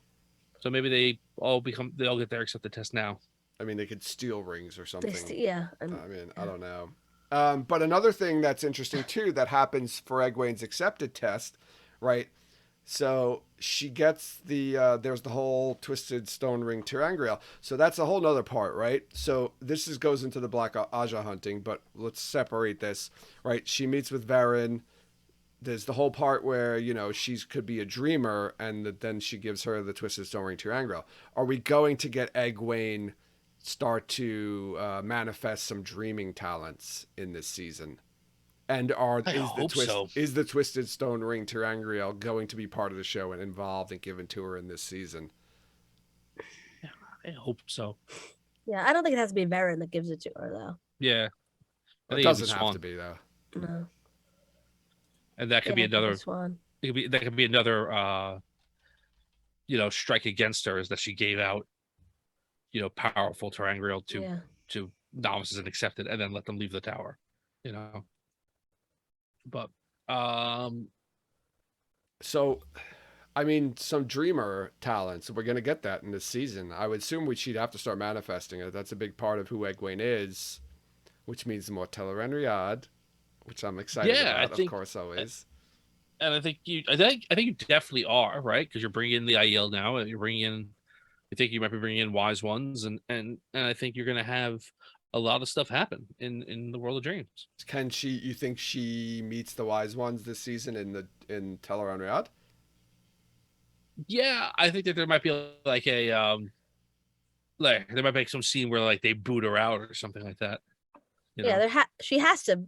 So maybe they all get their accepted test now. I mean, they could steal rings or something. Yeah. I mean, I don't know. But another thing that's interesting too that happens for Egwene's accepted test, right? So she gets there's the whole twisted stone ring terangrial. So that's a whole nother part, right? So this goes into the Black Aja hunting, but let's separate this, right? She meets with Varen. There's the whole part where, she could be a dreamer, and then she gives her the twisted stone ring terangrial. Are we going to get Egwene start to manifest some dreaming talents in this season? And is the twisted stone ring terangrial going to be part of the show and involved and given to her in this season? Yeah, I hope so. Yeah, I don't think it has to be Varen that gives it to her though. Yeah, it doesn't have to be though. No. And that could be another. Swan. That could be another. Strike against her is that she gave out, powerful terangrial to novices and accepted, and then let them leave the tower. But so I mean, some dreamer talents, we're going to get that in this season. I would assume she'd have to start manifesting it. That's a big part of who Egwene is, which means more Tel'aran'rhiod, which I'm excited about, of course, always. And I think you definitely are, right? Because you're bringing in the Aiel now, and I think you might be bringing in wise ones, and I think you're going to have a lot of stuff happen in the world of dreams. You think she meets the wise ones this season in Tel'aran'rhiod? Yeah, I think that there might be like a there might be some scene where like they boot her out or something like that. She has to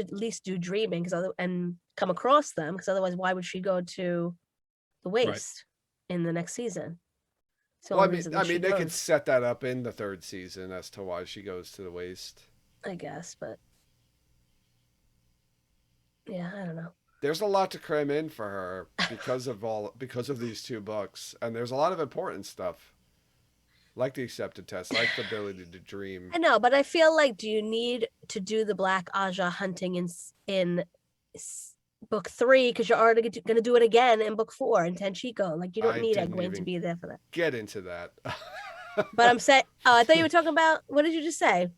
at least do dreaming and come across them, because otherwise why would she go to the waste in the next season? So I mean they could set that up in the 3rd season as to why she goes to the waste, I guess, but yeah, I don't know. There's a lot to cram in for her because of these two books, and there's a lot of important stuff, like the accepted test, like the ability to dream. I know, but I feel like, do you need to do the Black Aja hunting in book 3 because you're already going to do it again in book 4 in Tenchiko? Like, you don't I need didn't Egwene to even be there for that. get into that. But I'm saying, I thought you were talking about, what did you just say?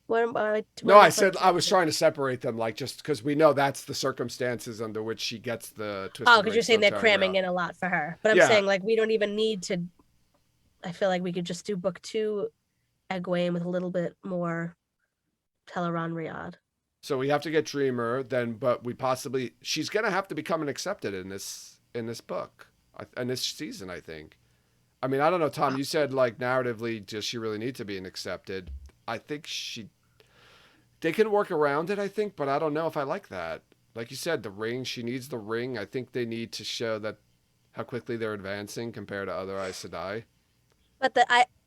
No, I said I was trying to separate them, like, just because we know that's the circumstances under which she gets the twisted. Oh, because you're saying they're cramming in a lot for her. But I'm saying, like, we don't even need to. I feel like we could just do book 2 Egwene with a little bit more Teleron Riyadh. So we have to get Dreamer, then, but she's gonna have to become an accepted in this book, in this season, I think. I mean, I don't know, Tom. You said, like, narratively, does she really need to be an accepted? I think they can work around it, I think, but I don't know if I like that. Like you said, the ring, she needs the ring. I think they need to show that how quickly they're advancing compared to other Aes Sedai. But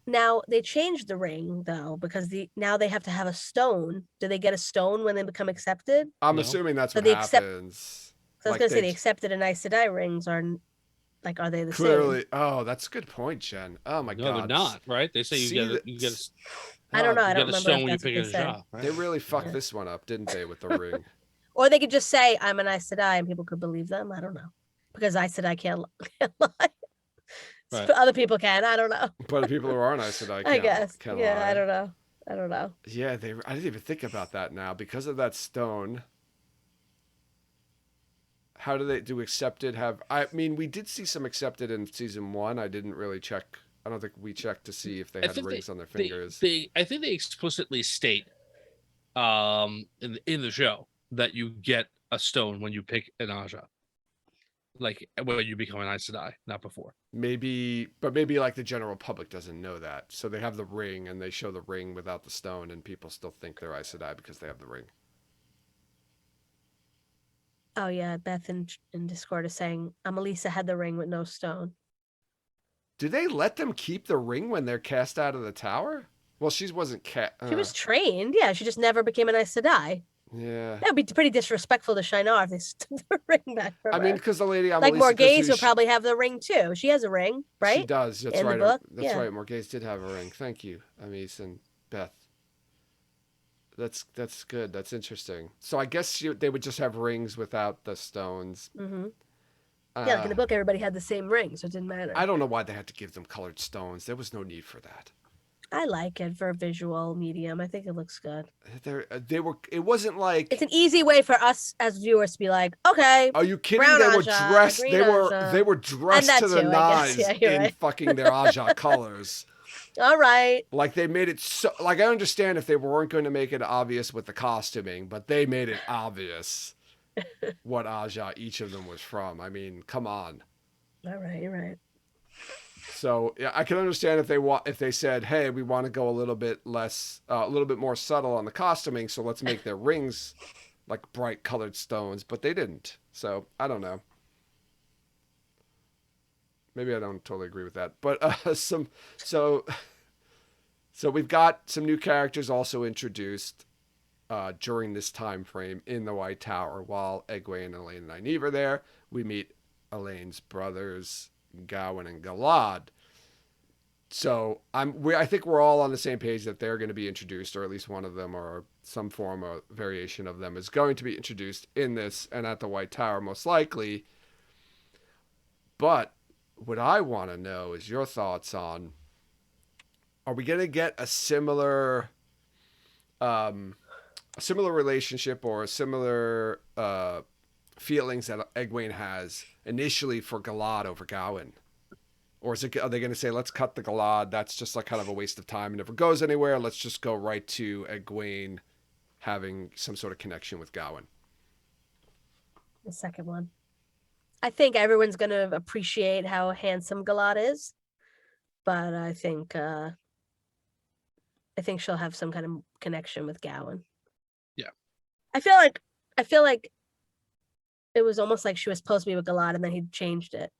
now they changed the ring though, because now they have to have a stone. Do they get a stone when they become accepted? I'm assuming that's what happens. I was gonna say the accepted and Aes Sedai rings are they the clearly, same? Oh, that's a good point, Jen. Oh my god. No, they're not, right? They say you get a I don't know. I don't get a remember stone if when you that's pick what a they said. job. Right? They really fucked this one up, didn't they, with the ring? Or they could just say, I'm an Aes Sedai, and people could believe them. I don't know. Because Aes Sedai can't lie. Right. Other people can. I don't know. But people who aren't Aes Sedai I guess. can't Yeah, lie. I don't know. I don't know. Yeah, I didn't even think about that now. Because of that stone, how do they do accepted have... I mean, we did see some accepted in season 1. I didn't really check. I don't think we checked to see if they had rings on their fingers. I think they explicitly state in the show that you get a stone when you pick an Aja. Like when you become an Aes Sedai, not before. Maybe like the general public doesn't know that. So they have the ring and they show the ring without the stone and people still think they're Aes Sedai because they have the ring. Oh yeah, Beth in Discord is saying Amelisa had the ring with no stone. Do they let them keep the ring when they're cast out of the tower? Well, she wasn't She was trained. Yeah, she just never became an Aes Sedai. Yeah. That would be pretty disrespectful to Shinar if they took the ring back from her. I mean, because the lady Amelisa... Like Morghese will probably have the ring too. She has a ring, right? She does. That's in right. The book? That's right. Morghese did have a ring. Thank you, Amis and Beth. That's good. That's interesting. So I guess they would just have rings without the stones. Mm-hmm. Yeah, like in the book, everybody had the same ring, so it didn't matter. I don't know why they had to give them colored stones. There was no need for that. I like it for a visual medium. I think it looks good. It wasn't like... It's an easy way for us as viewers to be like, okay. Are you kidding? They were dressed. They were dressed to the nines in fucking their Aja colors. All right. Like they made it so... Like I understand if they weren't going to make it obvious with the costuming, but they made it obvious what Aja each of them was from. I mean, come on. All right, you're right. So yeah, I can understand if they said, "Hey, we want to go a little bit more subtle on the costuming, so let's make their rings like bright colored stones." But they didn't. So I don't know. Maybe I don't totally agree with that. But so we've got some new characters also introduced during this time frame in the White Tower. While Egwene, Elaine, and Nynaeve are there, we meet Elaine's brothers, Gawain and Galad. So I think we're all on the same page that they're going to be introduced, or at least one of them, or some form of variation of them is going to be introduced in this and at the White Tower, most likely. But what I want to know is your thoughts on: are we going to get a similar relationship or a similar feelings that Egwene has initially for Galad over Gawain? Or are they going to say, let's cut the Galad, that's just like kind of a waste of time, it never goes anywhere, let's just go right to Egwene having some sort of connection with Gawain? The second one. I think everyone's going to appreciate how handsome Galad is, but I think she'll have some kind of connection with Gawain. Yeah. I feel like it was almost like she was supposed to be with Galad and then he changed it.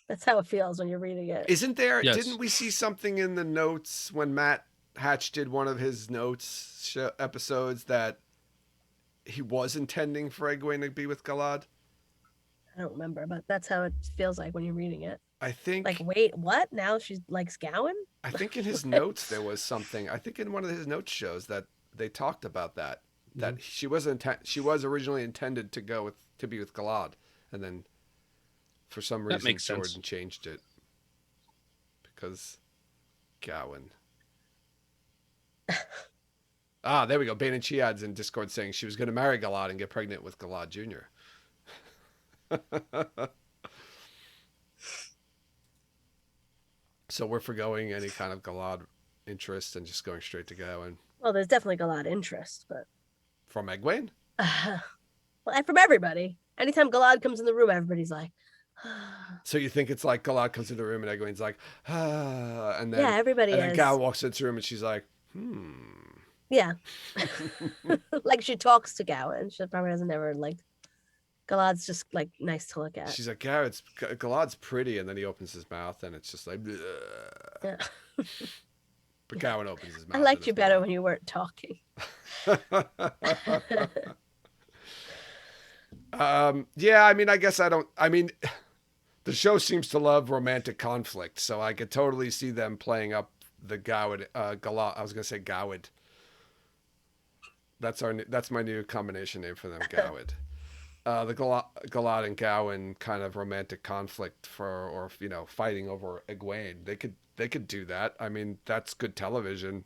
That's how it feels when you're reading it. Isn't there? Yes. Didn't we see something in the notes when Matt Hatch did one of his episodes that he was intending for Egwene to be with Galad? I don't remember, but that's how it feels like when you're reading it. I think Like, wait, what? Now she likes Gowan? I think in his notes there was something. I think in one of his notes shows that they talked about that. That she was originally intended to be with Galad, and then for some That reason makes Jordan sense. changed it because Gowan. There we go. Bane and Chiad's in Discord saying she was going to marry Galad and get pregnant with Galad Jr. So we're forgoing any kind of Galad interest and just going straight to Gowan. Well, there's definitely a lot of interest, but From Egwene? well, and from everybody. Anytime Galad comes in the room, everybody's like, So you think it's like Galad comes into the room and Egwene's like, and then yeah, everybody and then is. Gal walks into the room and she's like, Yeah. Like she talks to Gowan. She probably doesn't ever like Galad's just like nice to look at. She's like, yeah, Galad's pretty, and then he opens his mouth and it's just like, Yeah. But Gowan opens his mouth. I liked you better when you weren't talking. Yeah, I mean, I guess the show seems to love romantic conflict, so I could totally see them playing up the Galad. I was gonna say Gowid. That's my new combination name for them, Gowid. The Galad and Gowan kind of romantic conflict fighting over Egwene. They could do that. I mean, that's good television.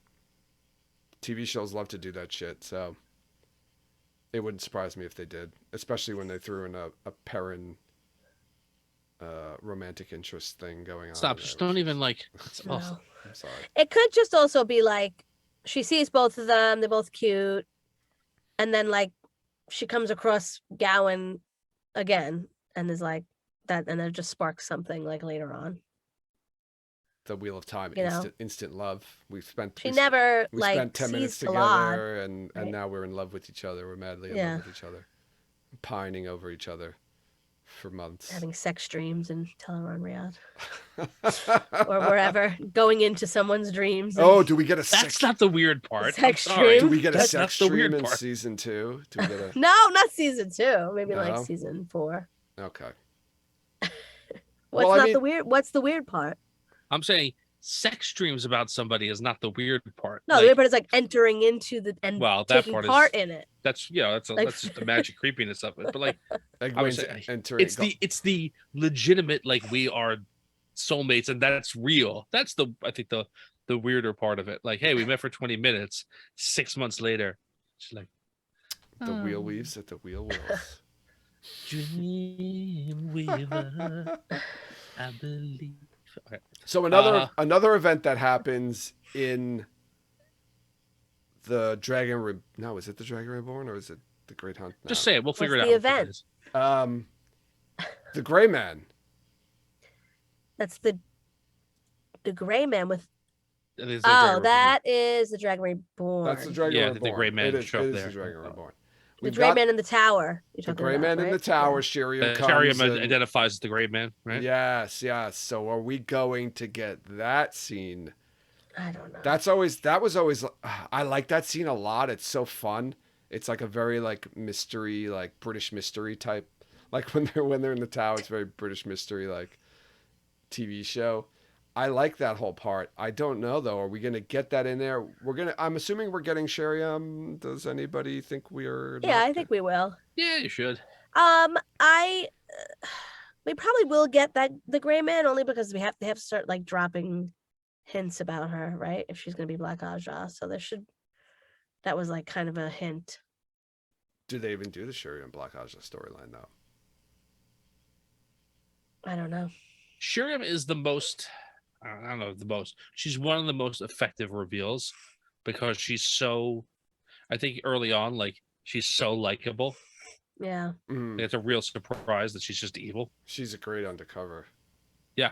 TV shows love to do that shit, so it wouldn't surprise me if they did, especially when they threw in a Perrin romantic interest thing going on. Stop! Just don't even like. It's No. awesome. I'm sorry. It could just also be like she sees both of them, they're both cute, and then like she comes across Gowan again and is like that, and then it just sparks something like later on. The Wheel of Time, You know? instant love. We She spent like 10 minutes sees Galad. together, and right? now we're in love with each other. We're madly in Yeah. love with each other, pining over each other for months. Having sex dreams in Teleron Riyadh or wherever, going into someone's dreams. Oh, do we get a That's sex? not the weird part. Sex I'm sorry. Do we get a That's sex the stream weird in part. season 2? Do we get a? No, not season 2. Maybe like No? season 4. Okay. What's Well, I not mean- the weird? What's the weird part? I'm saying sex dreams about somebody is not the weird part. No, the weird part is like entering into the and Well, that taking part is- part in it. That's Like- that's just the magic creepiness of it. But like, Egwene's saying, entering. it's the legitimate like we are soulmates and that's real. That's I think the weirder part of it. Like, hey, we met for 20 minutes. 6 months later, she's like, The wheel weaves at the wheel wheels. Dream weaver, I believe. Okay. So another event that happens in the is it the Dragon Reborn or is it the Great Hunt? No. Just say it. We'll figure What's it the out. event? The Gray Man. That's the gray man with. It is the Dragon That is the Dragon Reborn. That's the Dragon Yeah, Reborn. the Gray Man It is, show up it is there. the Dragon Reborn. The Gray Man in the Tower. The Gray Man in the Tower. Shiriam comes. Shiriam and- identifies as the Gray Man, right? Yes. So are we going to get that scene? I don't know. That was always. I like that scene a lot. It's so fun. It's like a very like mystery, like British mystery type. Like when they're in the tower, it's very British mystery like TV show. I like that whole part. I don't know though. Are we gonna get that in there? I'm assuming we're getting Shiriam. Does anybody think we are? Yeah, I think we will. Yeah, you should. We probably will get the Gray Man only because they have to start like dropping hints about her, right? If she's gonna be Black Aja, so that was like kind of a hint. Do they even do the Shiriam Black Aja storyline though? I don't know. Shiriam is the most. I don't know the most. She's one of the most effective reveals because she's so. I think early on, like she's so likable. Yeah. Mm. It's a real surprise that she's just evil. She's a great undercover. Yeah.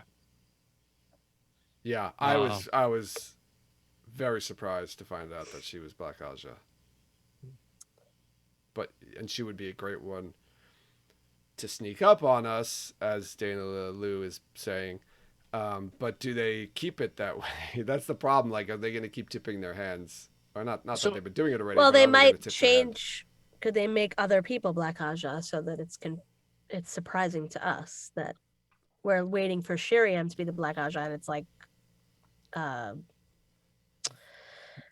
Yeah, I was very surprised to find out that she was Black Aja. And she would be a great one to sneak up on us, as Dana Liu is saying. But do they keep it that way? That's the problem. Like, are they going to keep tipping their hands? Or not that they've been doing it already. Well, but they are gonna might tip their hand? change. Could they make other people Black Aja so that it's surprising to us that we're waiting for Shiriam to be the Black Aja, and it's like,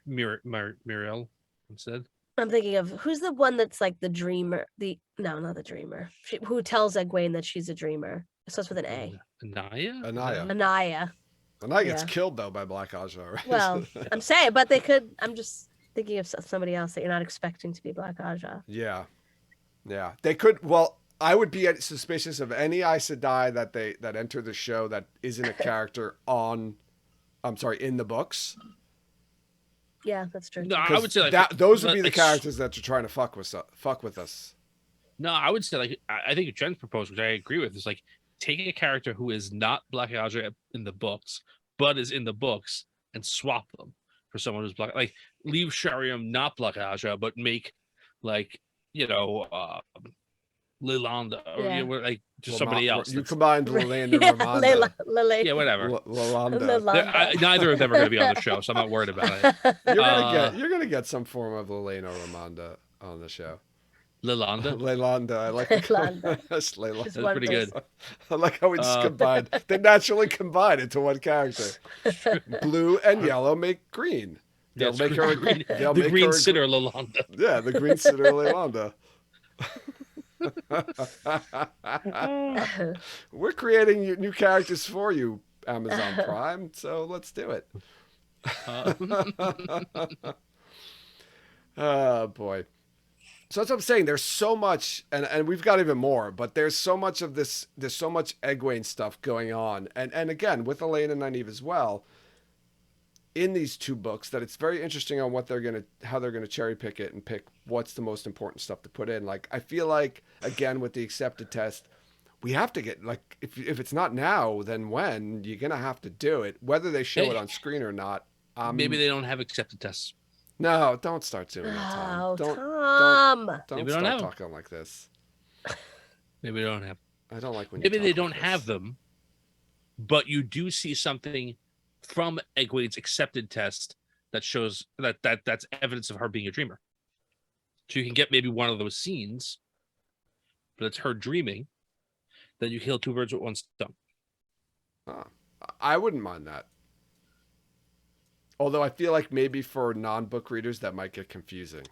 Muriel instead. I'm thinking of who's the one that's like the dreamer. Not the dreamer. Who tells Egwene that she's a dreamer? It starts with an A. Anaya. Anaya. Anaya gets killed though by Black Aja, right? Well, I'm saying, but they could. I'm just thinking of somebody else that you're not expecting to be Black Aja. Yeah, they could. Well, I would be suspicious of any Aes Sedai that enter the show that isn't a character in the books. Yeah, that's true. No, I would say like those would be the characters that you're trying to fuck with us. No, I would say like I think Jen's proposed, which I agree with, is like taking a character who is not Black Aja in the books, but is in the books, and swap them for someone who's black. Like leave Shariam not Black Aja, but make like Lilanda or like just somebody else. You combined Lilanda and Ramonda. Yeah, whatever. Lilanda. Neither of them are going to be on the show, so I'm not worried about it. You're gonna get some form of Lilena or Ramonda on the show. Lilanda. I like Lilanda. That's pretty good. I like how we just combined. They naturally combine into one character. Blue and yellow make green. They'll make her green. The green sitter Lilanda. Yeah, the green sitter Lilanda. We're creating new characters for you, Amazon Prime. So let's do it. Oh boy. So that's what I'm saying. There's so much, and we've got even more, but there's so much of this. There's so much Egwene stuff going on, and again with Elaine and Nynaeve as well. In these two books, that it's very interesting on how they're gonna cherry pick it and pick what's the most important stuff to put in. Like I feel like again with the accepted test, we have to get like if it's not now, then when you're gonna have to do it, whether they show it on screen or not. Maybe they don't have accepted tests. No, don't start doing that, Tom. Oh, Don't start talking like this. Maybe they don't have. I don't like when you Maybe talk they like don't this. have them, but you do see something from Egwene's accepted test that shows that's evidence of her being a dreamer. So you can get maybe one of those scenes, but it's her dreaming. Then you kill two birds with one stone. I wouldn't mind that. Although I feel like maybe for non-book readers that might get confusing.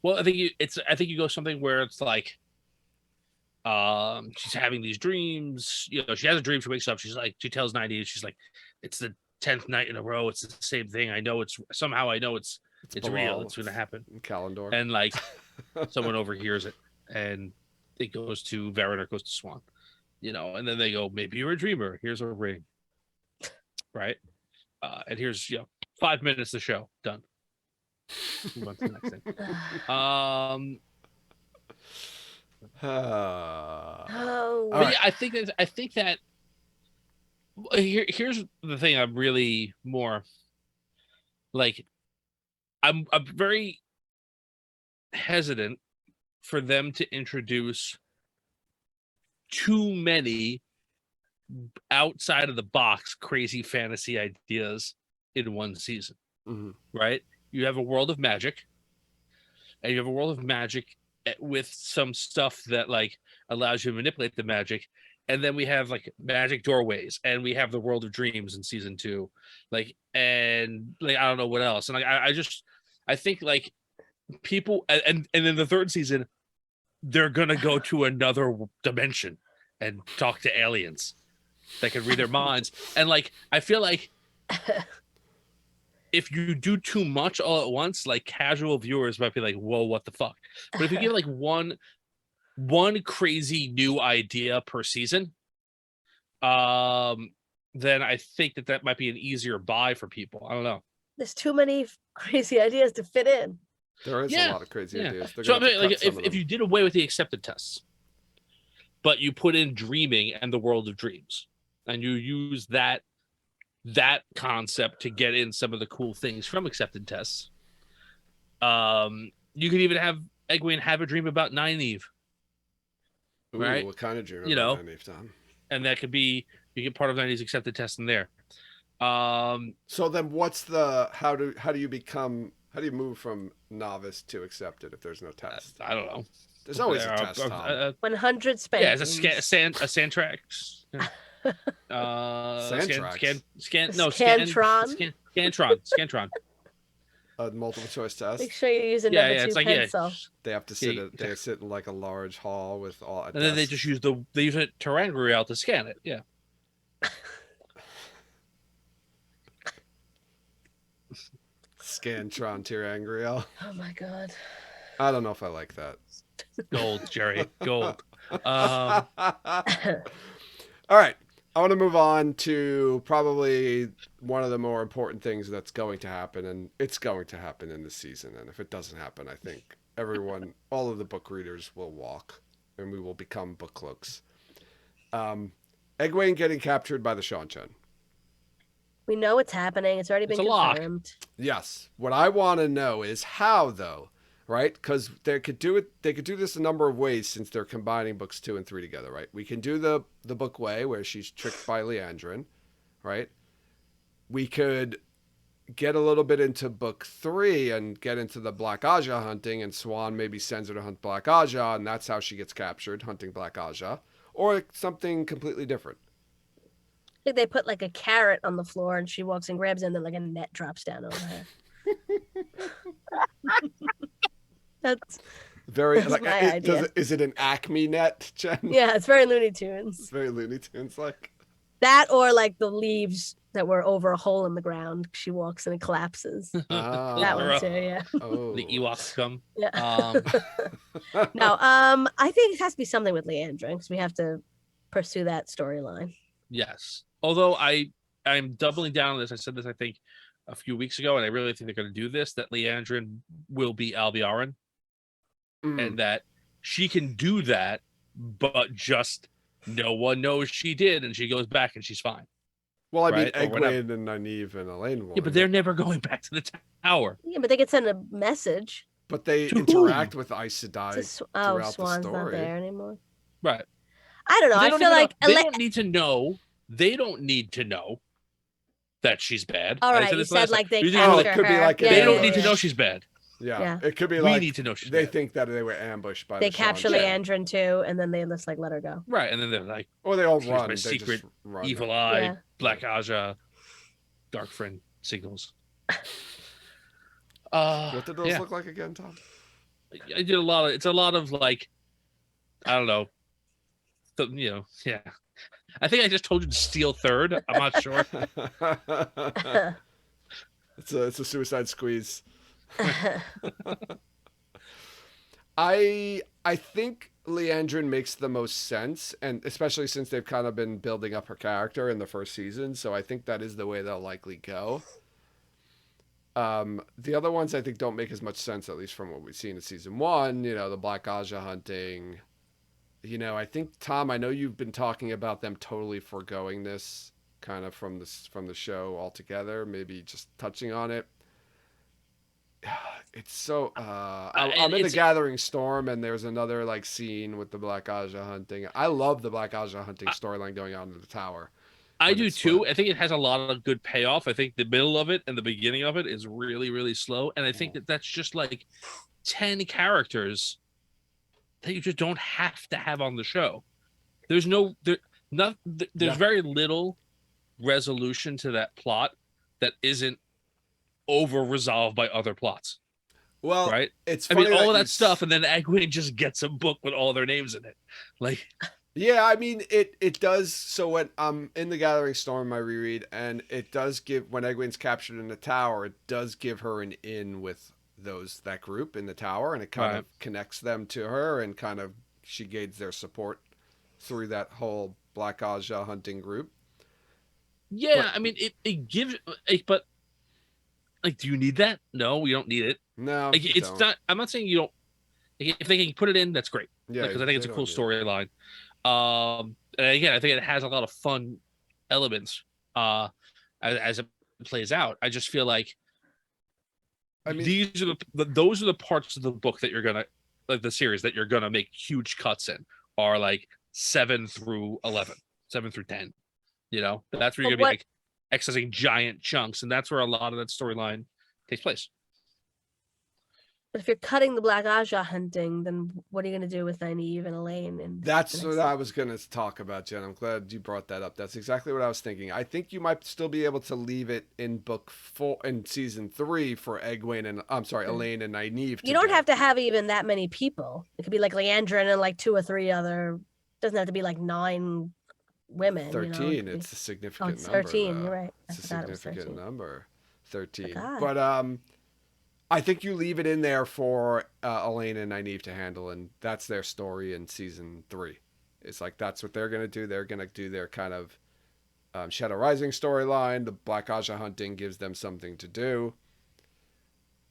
Well, I think you go something where it's like, she's having these dreams. You know, she has a dream. She wakes up. She tells Nynaeve, she's like, it's the 10th night in a row. It's the same thing. I know it's real. It's going to happen. Kalendor. And like, someone overhears it, and it goes to Varen or goes to Swan. You know, and then they go, maybe you're a dreamer. Here's a ring. Right. And here's 5 minutes of the show done. Move on to the next thing. But yeah, I think that here's the thing. I'm really more like I'm very hesitant for them to introduce too many outside of the box crazy fantasy ideas in one season. Right? You have a world of magic, and you have a world of magic with some stuff that like allows you to manipulate the magic, and then we have like magic doorways, and we have the world of dreams in season 2, and I don't know what else. And I think like people, and in the 3rd season they're gonna go to another dimension and talk to aliens that can read their minds. And like I feel like if you do too much all at once, like casual viewers might be like, whoa, what the fuck? But if you give like one crazy new idea per season, then I think that might be an easier buy for people. I don't know. There's too many crazy ideas to fit in. There is a lot of crazy ideas. So I mean, like if you did away with the accepted tests, but you put in dreaming and the world of dreams, and you use that concept to get in some of the cool things from accepted tests. You could even have Egwene have a dream about Nynaeve. Right? What kind of dream about Nynaeve, Tom? And that could be, you get part of Nynaeve's accepted test in there. So then what's how do you become How do you move from novice to accepted if there's no test? I don't know. There's always a test, Tom. 100 Yeah, spankings. it's a Santrax. Santrax? Scantron. A multiple choice test. Make sure you use a Yeah, number yeah, 2 it's like pencil. They have to sit. They sit in like a large hall with all. And then they just use it Terangrial to scan it. Yeah. Scantron Tirangriel. Oh my god. I don't know if I like that. Gold, Jerry. Gold. All right. I want to move on to probably one of the more important things that's going to happen, and it's going to happen in this season. And if it doesn't happen, I think all of the book readers will walk, and we will become book cloaks. Egwene getting captured by the Seanchan. We know it's happening. It's already been confirmed. Yes. What I want to know is how, though, right? Because they could do it. They could do this a number of ways since they're combining books 2 and 3 together, right? We can do the book way where she's tricked by Liandrin, right? We could get a little bit into book 3 and get into the Black Aja hunting, and Swan maybe sends her to hunt Black Aja, and that's how she gets captured, hunting Black Aja, or something completely different. I think they put like a carrot on the floor and she walks and grabs it and then like a net drops down over her. That's like, my idea. Is it an Acme net, Jen? Yeah, it's very Looney Tunes. It's very Looney Tunes like. That or like the leaves that were over a hole in the ground. She walks and it collapses. That one too, yeah. Oh. The Ewoks come. Yeah. No, I think it has to be something with Liandrin because we have to pursue that storyline. Yes. Although I'm doubling down on this. I said this, I think, a few weeks ago, and I really think they're going to do this, that Liandrin will be Albiaran, and that she can do that, but just no one knows she did, and she goes back and she's fine. Well, I mean, Egwene and Nynaeve and Elaine will. Yeah, but they're never going back to the tower. Yeah, but they can send a message. But they interact with Aes Sedai throughout Swan's the story. Not there anymore. Right. I don't know. I feel like they don't need to know. They don't need to know that she's bad. All right, you said like they capture it could her. be like they don't need to know she's bad. Yeah, it could be like we need to know she's they bad. think that they were ambushed by. They the capture Seanchan. Liandrin too, and then they just like let her go. Right, and then they're like, or they all here's run. my They secret just run. evil eye, Yeah. Black Aja, Dark Friend signals. What did those look like again, Tom? I did a lot of. It's a lot of like, I don't know. Yeah. I think I just told you to steal third. I'm not sure. It's a suicide squeeze. I think Liandrin makes the most sense, and especially since they've kind of been building up her character in the first season, so I think that is the way they'll likely go. The other ones I think don't make as much sense, at least from what we've seen in season 1. The Black Aja hunting. I think, Tom, I know you've been talking about them totally foregoing this kind of from the show altogether, maybe just touching on it. It's so I'm in the Gathering Storm, and there's another like scene with the Black Aja hunting. I love the Black Aja hunting storyline going on in the tower. I do too. I think it has a lot of good payoff. I think the middle of it and the beginning of it is really, really slow, and I think that's just like 10 characters that you just don't have to have on the show. There's very little resolution to that plot that isn't over resolved by other plots. Well, right? It's I funny mean, all of that stuff, and then Egwene just gets a book with all their names in it. Like, yeah, I mean, it does. So when I'm in the Gathering Storm, I reread, and it does give, when Egwene's captured in the tower, it does give her an in with that group in the tower, and it kind of connects them to her, and kind of she gains their support through that whole Black Aja hunting group. Yeah, I mean, it gives, but like, do you need that? No, we don't need it. No, like, it's not. I'm not saying you don't. If they can put it in, that's great. Yeah, because I think it's a cool storyline. And again, I think it has a lot of fun elements as it plays out. I just feel like, I mean, those are the parts of the book that you're gonna, like the series that you're gonna make huge cuts in, are like 7 through 11, 7 through 10. That's where you're gonna be like accessing giant chunks, and that's where a lot of that storyline takes place. But if you're cutting the Black Aja hunting, then what are you going to do with Nynaeve and Elaine? And That's what I was going to talk about, Jen. I'm glad you brought that up. That's exactly what I was thinking. I think you might still be able to leave it in book 4 in season 3 for Egwene and Elaine and Nynaeve. You don't have to have even that many people. It could be like Leandrin and like 2 or 3 other. Doesn't have to be like 9 women. 13. It's a significant it's number. 13. Though. You're right. It's a significant number. 13. God. But I think you leave it in there for Elaine and Nynaeve to handle, and that's their story in season 3. It's like that's what they're going to do. They're going to do their kind of Shadow Rising storyline. The Black Aja hunting gives them something to do.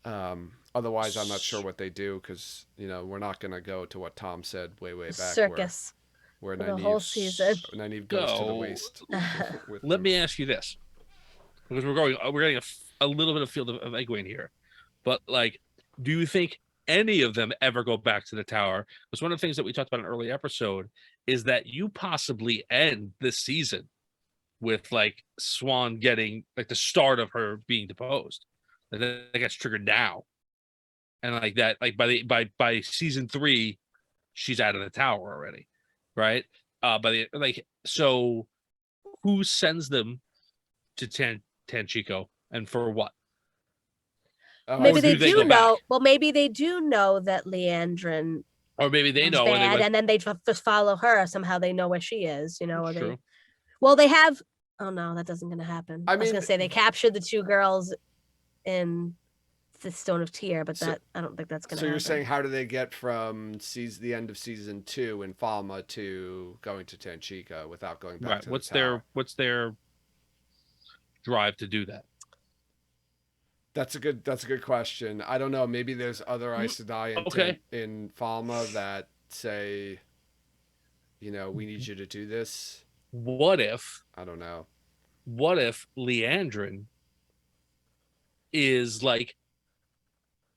Otherwise, I'm not sure what they do because we're not going to go to what Tom said way back. Circus. Where the whole season. Nynaeve goes to the waste. Let me ask you this, because we're getting a little bit of field of Egwene here. But, like, do you think any of them ever go back to the tower? Because one of the things that we talked about in an early episode is that you possibly end this season with, like, Swan getting, like, the start of her being deposed. And then that gets triggered now. And, like, that, like, by season 3, she's out of the tower already, right? So who sends them to Tanchico and for what? Maybe they do know. Well, maybe they do know that Leandrin, or maybe they know, bad, and then they just follow her. Somehow they know where she is. Or true. Well, they have. Oh no, that doesn't going to happen. I was going to say they captured the 2 girls in the Stone of Tyr, but I don't think that's going to happen. So you're saying, how do they get from the end of season 2 in Falma to going to Tanchico without going back to the tower? What's their drive to do that? That's a good question. I don't know. Maybe there's other Aes Sedai in Falma that say, we need you to do this. What if? I don't know. What if Leandrin is the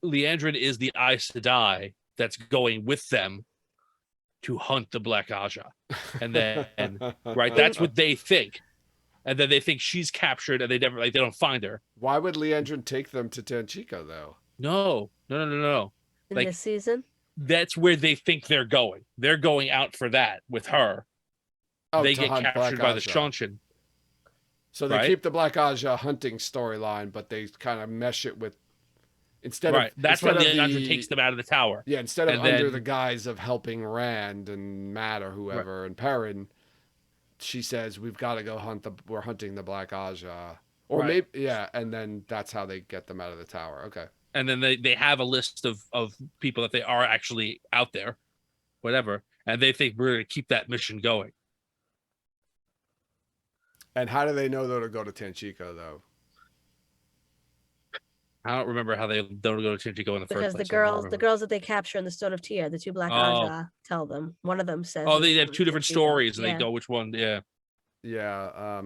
Aes Sedai that's going with them to hunt the Black Aja, and then right? That's what they think. And then they think she's captured, and they don't find her. Why would Leandrin take them to Tanchico, though? No. In this season? That's where they think they're going. They're going out for that with her. They get captured by the Shanshan. So they keep the Black Aja hunting storyline, but they kind of mesh it with that's when Leandrin takes them out of the tower. Yeah, instead of under the guise of helping Rand and Matt or whoever and Perrin. She says, we've got to go we're hunting the Black Aja. Or maybe, and then that's how they get them out of the tower. Okay. And then they have a list of people that they are actually out there, whatever, and they think we're going to keep that mission going. And how do they know, though, to go to Tanchico, though? I don't remember how they don't go to Tanchico in the first place. Because the girls that they capture in the Stone of Tyr, the 2 Black Aja, tell them. One of them says. Oh, they have 2 different stories, and they know which one. Yeah. Yeah.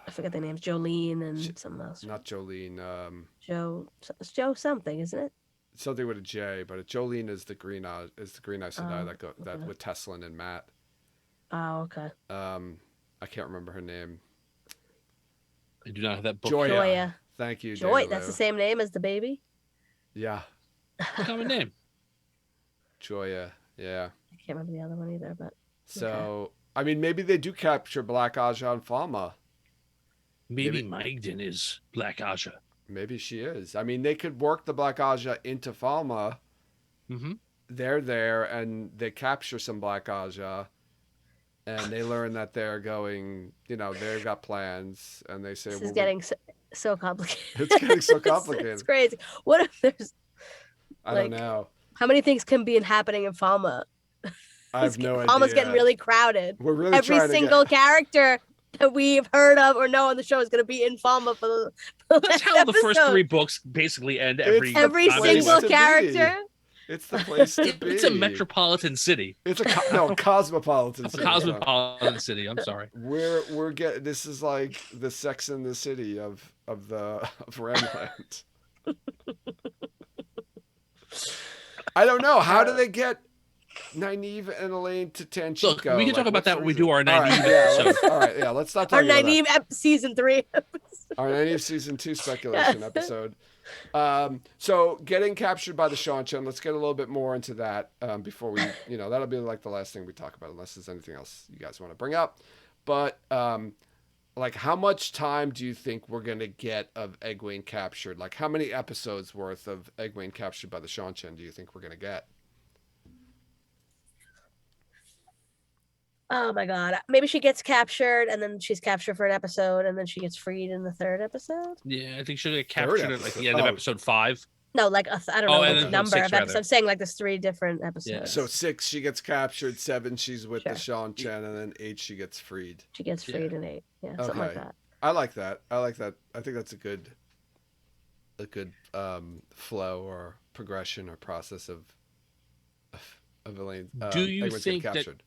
I forget their names. Jolene and something else. Not Jolene. It's Joe something, isn't it? Something with a J, but Jolene is the green Aes Sedai that with Teslin and Matt. Oh, okay. I can't remember her name. I do not have that book. Joya. Thank you, Joy. That's the same name as the baby? Yeah. Common name. Joya, yeah. I can't remember the other one either, but... So, I mean, maybe they do capture Black Aja and Falma. Maybe Magdalene is Black Aja. Maybe she is. I mean, they could work the Black Aja into Falma. Mm-hmm. They're there, and they capture some Black Aja. And they learn that they're going, they've got plans, and they say, this is getting so complicated. It's getting so complicated. It's crazy. What if there's... I don't know. How many things can be happening in Falma? I have no idea. Falma's getting really crowded. We're really every single character that we've heard of or know on the show is going to be in Falma for the That's how the first 3 books basically end. Every single character. It's the place to be. It's a metropolitan city. It's a cosmopolitan city. A cosmopolitan city. I'm sorry. We're getting. This is like the Sex and the City of Ramland. I don't know. How do they get Nynaeve and Elaine to Tanchico? Look, we can talk about that when we do our Nynaeve episode. All right, let's stop talking about our Nynaeve season 3 episode. Our Nynaeve season 2 speculation episode. So getting captured by the Shanshan, let's get a little bit more into that before we, that'll be like the last thing we talk about, unless there's anything else you guys want to bring up. But like, how much time do you think we're gonna get of Egwene captured? Like, how many episodes worth of Egwene captured by the Shanshan do you think we're gonna get? Oh my god. Maybe she gets captured and then she's captured for an episode and then she gets freed in the third episode. Yeah, I think she'll get Third captured at like episode. the end of Oh. episode 5. No, like I don't Oh, know and the then number 6 of rather. episodes. I'm saying like there's 3 different episodes. So 6 she gets captured, 7 she's with the Sure. Shanshan, and then 8 she gets freed. She gets freed in 8. Yeah, something like Okay. that. I like that. I think that's a good flow or progression or process of Elaine. Do you Egwene's getting think that captured.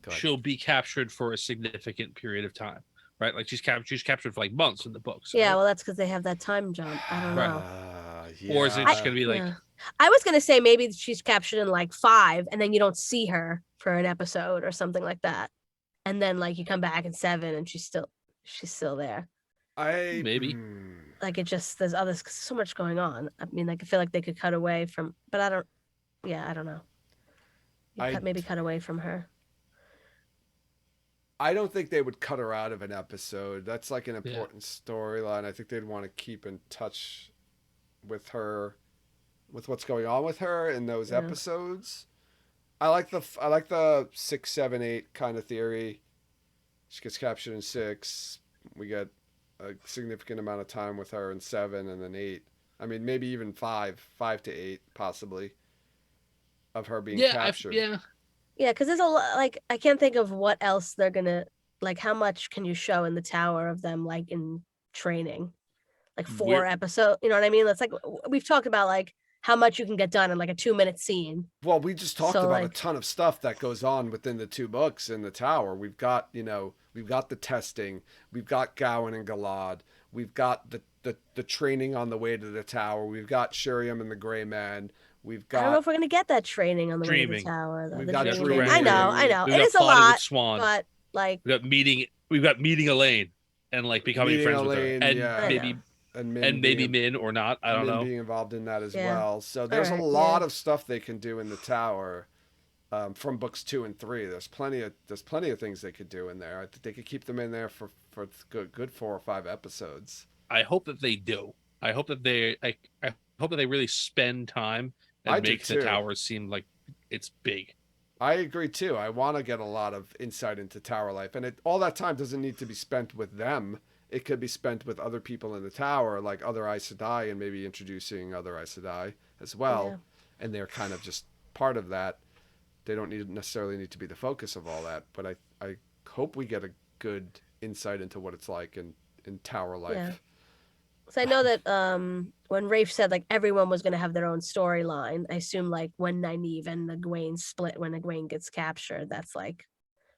Go ahead. she'll be captured for a significant period of time, right? Like she's captured for like months in the books. Yeah, right? well, that's because they have that time jump. I don't Right. know. Or is it yeah. just gonna be like Yeah. I was gonna say maybe she's captured in like 5, and then you don't see her for an episode or something like that, and then like you come back in 7, and she's still there. Maybe. Like it just there's so much going on. I mean, like I feel like they could cut away from, but I don't. Yeah, I don't know. Maybe cut away from her. I don't think they would cut her out of an episode. That's like an Yeah. important storyline. I think they'd want to keep in touch with her, with what's going on with her in those Yeah. episodes. I like the 6, 7, 8 kind of theory. She gets captured in 6. We get a significant amount of time with her in 7, and then 8. I mean, maybe even 5 to 8, possibly, of her being captured. Yeah, because there's a lot. Like I can't think of what else they're gonna like. How much can you show in the tower of them like in training? Like 4 episodes. You know what I mean? That's like we've talked about like how much you can get done in like a 2-minute scene. Well, we just talked So, about a like- ton of stuff that goes on within the 2 books in the tower. We've got, we've got the testing, we've got Gawain and Galad, we've got the training on the way to the tower, we've got Shuriam and the Gray Man, we've I don't know got if we're gonna get that training on the way to the Dreaming. tower. Though. We've The got dreaming. dreaming. I know. We've It got is a plotting with lot, Swan. but like We've got meeting Elaine and like becoming Meeting friends Elaine, with her, and yeah. maybe and maybe being, Min or not. I don't Min know. being involved in that as Yeah. well. So there's Alright, a lot yeah. of stuff they can do in the tower. From books 2 and 3, there's plenty of things they could do in there. I think they could keep them in there for good 4 or 5 episodes. I hope that they do. I hope that they I hope that they really spend time and I do make the too. tower seem like it's big. I agree too. I want to get a lot of insight into tower life, and all that time doesn't need to be spent with them. It could be spent with other people in the tower, like other Aes Sedai, and maybe introducing other Aes Sedai as well. Yeah. And they're kind of just part of that. They don't necessarily need to be the focus of all that, but I hope we get a good insight into what it's like in tower life. Yeah. So I know that when Rafe said like everyone was gonna have their own storyline, I assume like when Nynaeve and Egwene split, when Egwene gets captured, that's like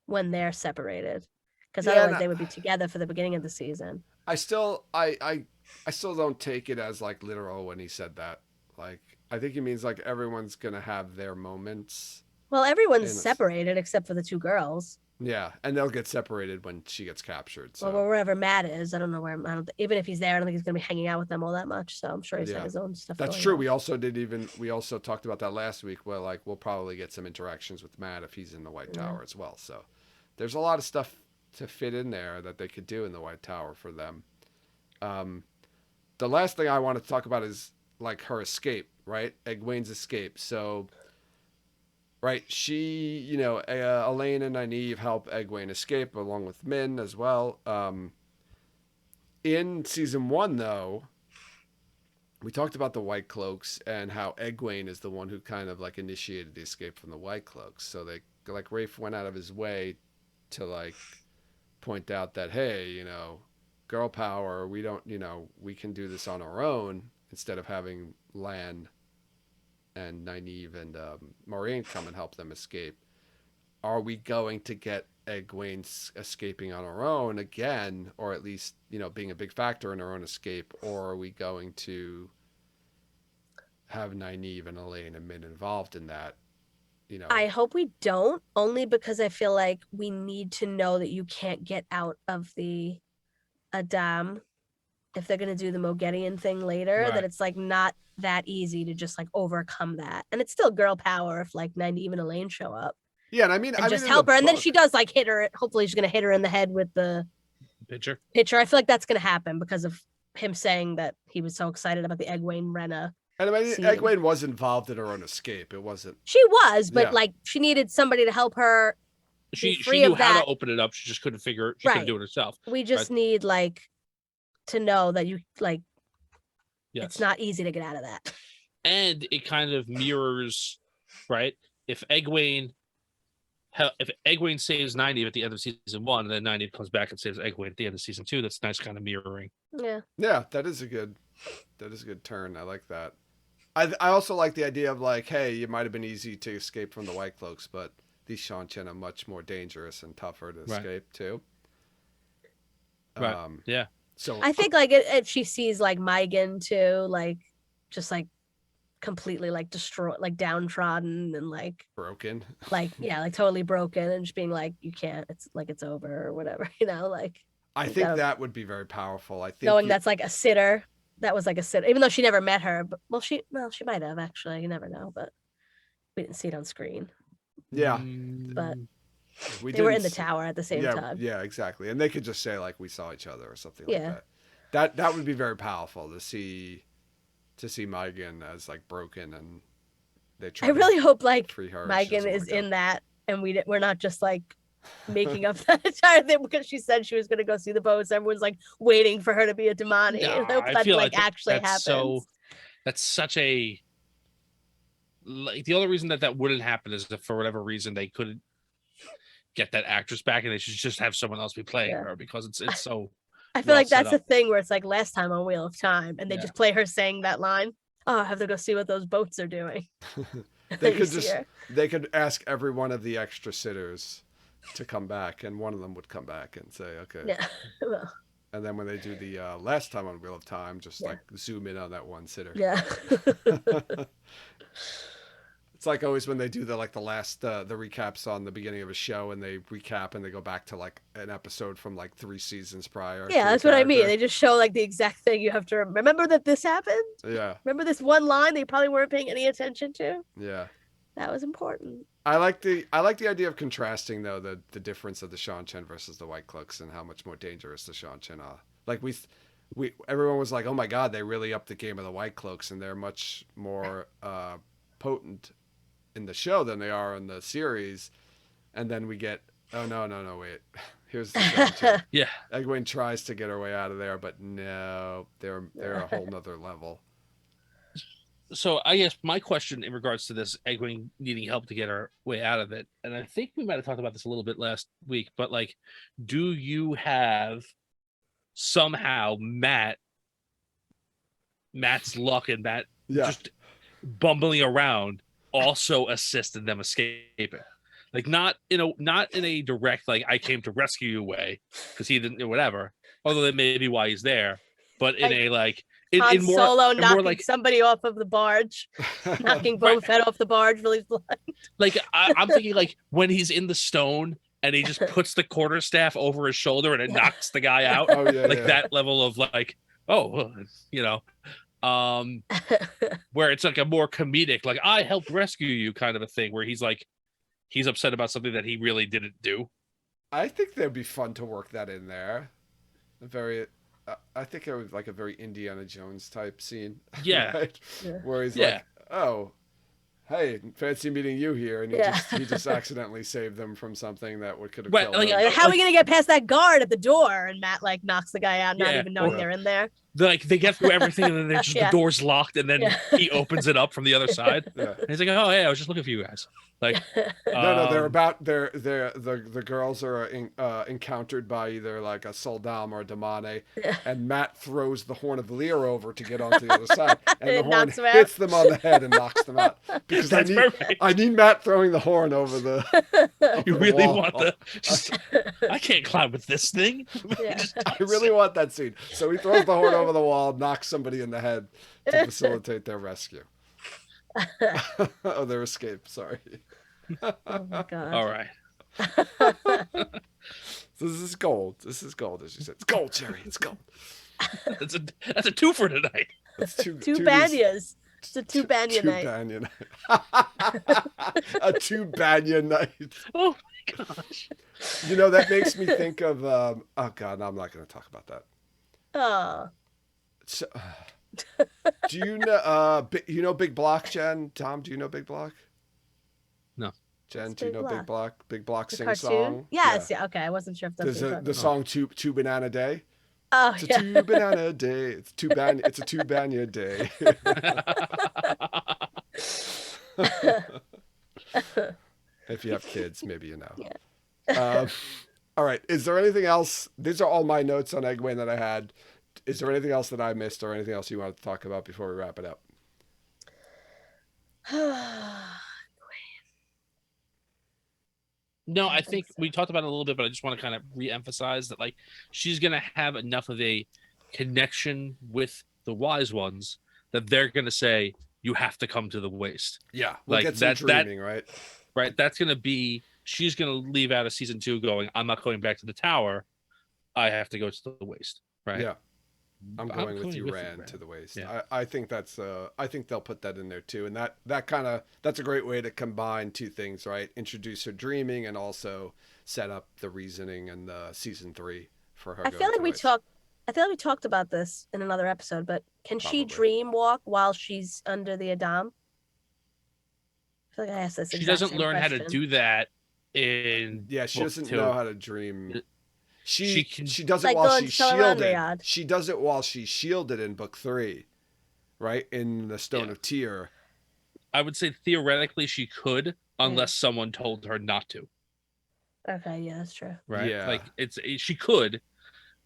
when they're separated. Because Yeah, otherwise and they would be together for the beginning of the season. I still don't take it as like literal when he said that. Like, I think he means like everyone's gonna have their moments. Well, everyone's And it's- separated except for the 2 girls. Yeah, and they'll get separated when she gets captured. So Well, wherever Matt is, I don't know where. Even if he's there, I don't think he's gonna be hanging out with them all that much. So I'm sure he's Yeah. got his own stuff. that's going true. on. We also talked about that last week, where like we'll probably get some interactions with Matt if he's in the White Tower as well. So there's a lot of stuff to fit in there that they could do in the White Tower for them. The last thing I want to talk about is like her escape, right? Egwene's escape. So, right, she, Elaine and Nynaeve help Egwene escape along with Min as well. In season 1, though, we talked about the White Cloaks and how Egwene is the one who kind of like initiated the escape from the White Cloaks. So they like Rafe went out of his way to like point out that, hey, girl power, we don't, we can do this on our own instead of having Lan and Nynaeve and Moraine come and help them escape. Are we going to get Egwene escaping on her own again, or at least, being a big factor in her own escape, or are we going to have Nynaeve and Elaine and Min involved in that? I hope we don't, only because I feel like we need to know that you can't get out of the Adam if they're gonna do the Mogedian thing later, Right. that it's like not that easy to just like overcome that, and it's still girl power if like 90 even Elaine show up Yeah, and I mean, and just in help the her, and then book- she does like hit her. Hopefully, she's gonna hit her in the head with the Pitcher. pitcher. I feel like that's gonna happen because of him saying that he was so excited about the Egwene Renna. And I mean, scene. Egwene was involved in her own escape. It wasn't. She was, but Yeah. like she needed somebody to help her. She free knew of how that. to open it up. She just couldn't figure. She couldn't Right. do it herself. We just need like to know that you like Yes. it's not easy to get out of that. And it kind of mirrors, right? If Egwene saves Nynaeve at the end of season 1, and then Nynaeve comes back and saves Egwene at the end of season 2, that's nice kind of mirroring. Yeah. Yeah, that is a good turn. I like that. I also like the idea of like, hey, it might have been easy to escape from the White Cloaks, but these Seanchan are much more dangerous and tougher to escape too. Right. Yeah. So I think like if she sees like Megan too, like just like completely like destroyed, like downtrodden and like broken. like totally broken, and just being like, you can't, it's like it's over or whatever, like I think that would be very powerful. I think knowing that's like a sitter. That was like a sitter, even though she never met her. But she might have actually. You never know, but we didn't see it on screen. Yeah, But we they were in didn't the tower at the same time. Yeah, exactly. And they could just say like we saw each other or something like Yeah. that. That would be very powerful to see Megan as like broken, and they try I really hope like free her. Megan is in that, and we're not just like making up that entire thing because she said she was going to go see the boats. Everyone's like waiting for her to be a Damani. No, I hope I that feel like like actually that's happens. that's such a like the only reason that wouldn't happen is if for whatever reason they couldn't get that actress back, and they should just have someone else be playing her because it's so. I feel like set that's a up. thing where it's like last time on Wheel of Time, and they just play her saying that line. Oh, I have to go see what those boats are doing. They could ask every one of the extra sitters to come back, and one of them would come back and say, okay. Yeah. Well, and then when they do the last time on Wheel of Time, just like zoom in on that one sitter. Yeah. It's like always when they do the last the recaps on the beginning of a show, and they recap and they go back to like an episode from like 3 seasons prior. Yeah, that's what I mean. They just show like the exact thing you have to remember that this happened. Yeah. Remember this one line that you probably weren't paying any attention to. Yeah. That was important. I like the idea of contrasting though the difference of the Seanchan versus the White Cloaks and how much more dangerous the Seanchan are. Like we everyone was like, oh my god, they really upped the game of the White Cloaks, and they're much more potent in the show than they are in the series. And then we get, oh no wait, here's the Seanchan. Yeah, Egwene tries to get her way out of there, but no, they're a whole nother level. So I guess my question in regards to this Egwene needing help to get her way out of it, and I think we might have talked about this a little bit last week, but like, do you have somehow Matt's luck and Matt just bumbling around also assist in them escaping? Like not in a direct like I came to rescue you way because he didn't do whatever, although that may be why he's there, but in a like in more Solo knocking more like somebody off of the barge, knocking both head off the barge while he's blind. Like I'm thinking like when he's in the stone and he just puts the quarterstaff over his shoulder and it knocks the guy out. Oh, yeah, like that level of like, oh, well, you know, where it's like a more comedic, like I helped rescue you kind of a thing, where he's like, he's upset about something that he really didn't do. I think that'd be fun to work that in there. I think it was like a very Indiana Jones type scene. Yeah. Right? Yeah. Where he's like, oh, hey, fancy meeting you here. And he just accidentally saved them from something that could have killed them. Like, how are we going to get past that guard at the door? And Matt like knocks the guy out, not even knowing they're in there. Like they get through everything and then the door's locked and then he opens it up from the other side. Yeah. And he's like, oh, hey, I was just looking for you guys. Like, no, the girls are encountered by either like a Soldam or a Damane, and Matt throws the Horn of Lear over to get onto the other side, and the horn hits them on the head and knocks them out. Because I need Matt throwing the horn over the. You really want I can't climb with this thing. I really want that scene. So he throws the horn over the wall, knocks somebody in the head to facilitate their rescue. Their escape. Sorry. Oh my god. All right. So this is gold. This is gold, as you said. It's gold, Jerry. It's gold. That's a two for tonight. That's Two Banyas. It's a two Banya two night. Banya night. A two Banya night. Oh my gosh. You know, that makes me think of oh god, no, I'm not going to talk about that. Oh. So, do you know Big Block, Jen? Tom, do you know Big Block? No. Jen, What's do you Big know Block? Big Block? Big Block The sing cartoon? song? Yes, yeah. Okay, I wasn't sure if that's There's what the song two Banana Day. Oh, It's a yeah. two banana day. It's a two Banya day. If you have kids, maybe you know. Yeah. All right. Is there anything else? These are all my notes on Egwene that I had. Is there anything else that I missed or anything else you wanted to talk about before we wrap it up? No, I I think think so. we talked about it a little bit, but I just want to kind of re-emphasize that, like, she's gonna have enough of a connection with the wise ones that they're gonna say, "You have to come to the waste." Yeah, we'll Like get some that dreaming, right? right? That's gonna be. She's gonna leave out of season 2 going, "I'm not going back to the tower. I have to go to the waste." Right? Yeah. I'm going with coming you, Ran, Ran. to the waste. Yeah. I think that's I think they'll put that in there too, and that's a great way to combine two things, right? Introduce her dreaming and also set up the reasoning and the season 3 for her. I feel like we talked about this in another episode, but can she Probably. dream walk while she's under the Adam? I feel like I asked this. She exact doesn't same learn how to question. do that in. Yeah, she book doesn't 2. know how to dream. She does it Like while going she's to Teleron shielded. Riyadh. She does it while she's shielded in book 3, right? In the Stone of Tyr. I would say theoretically she could, unless someone told her not to. Okay, yeah, that's true. Right? Yeah. Like she could,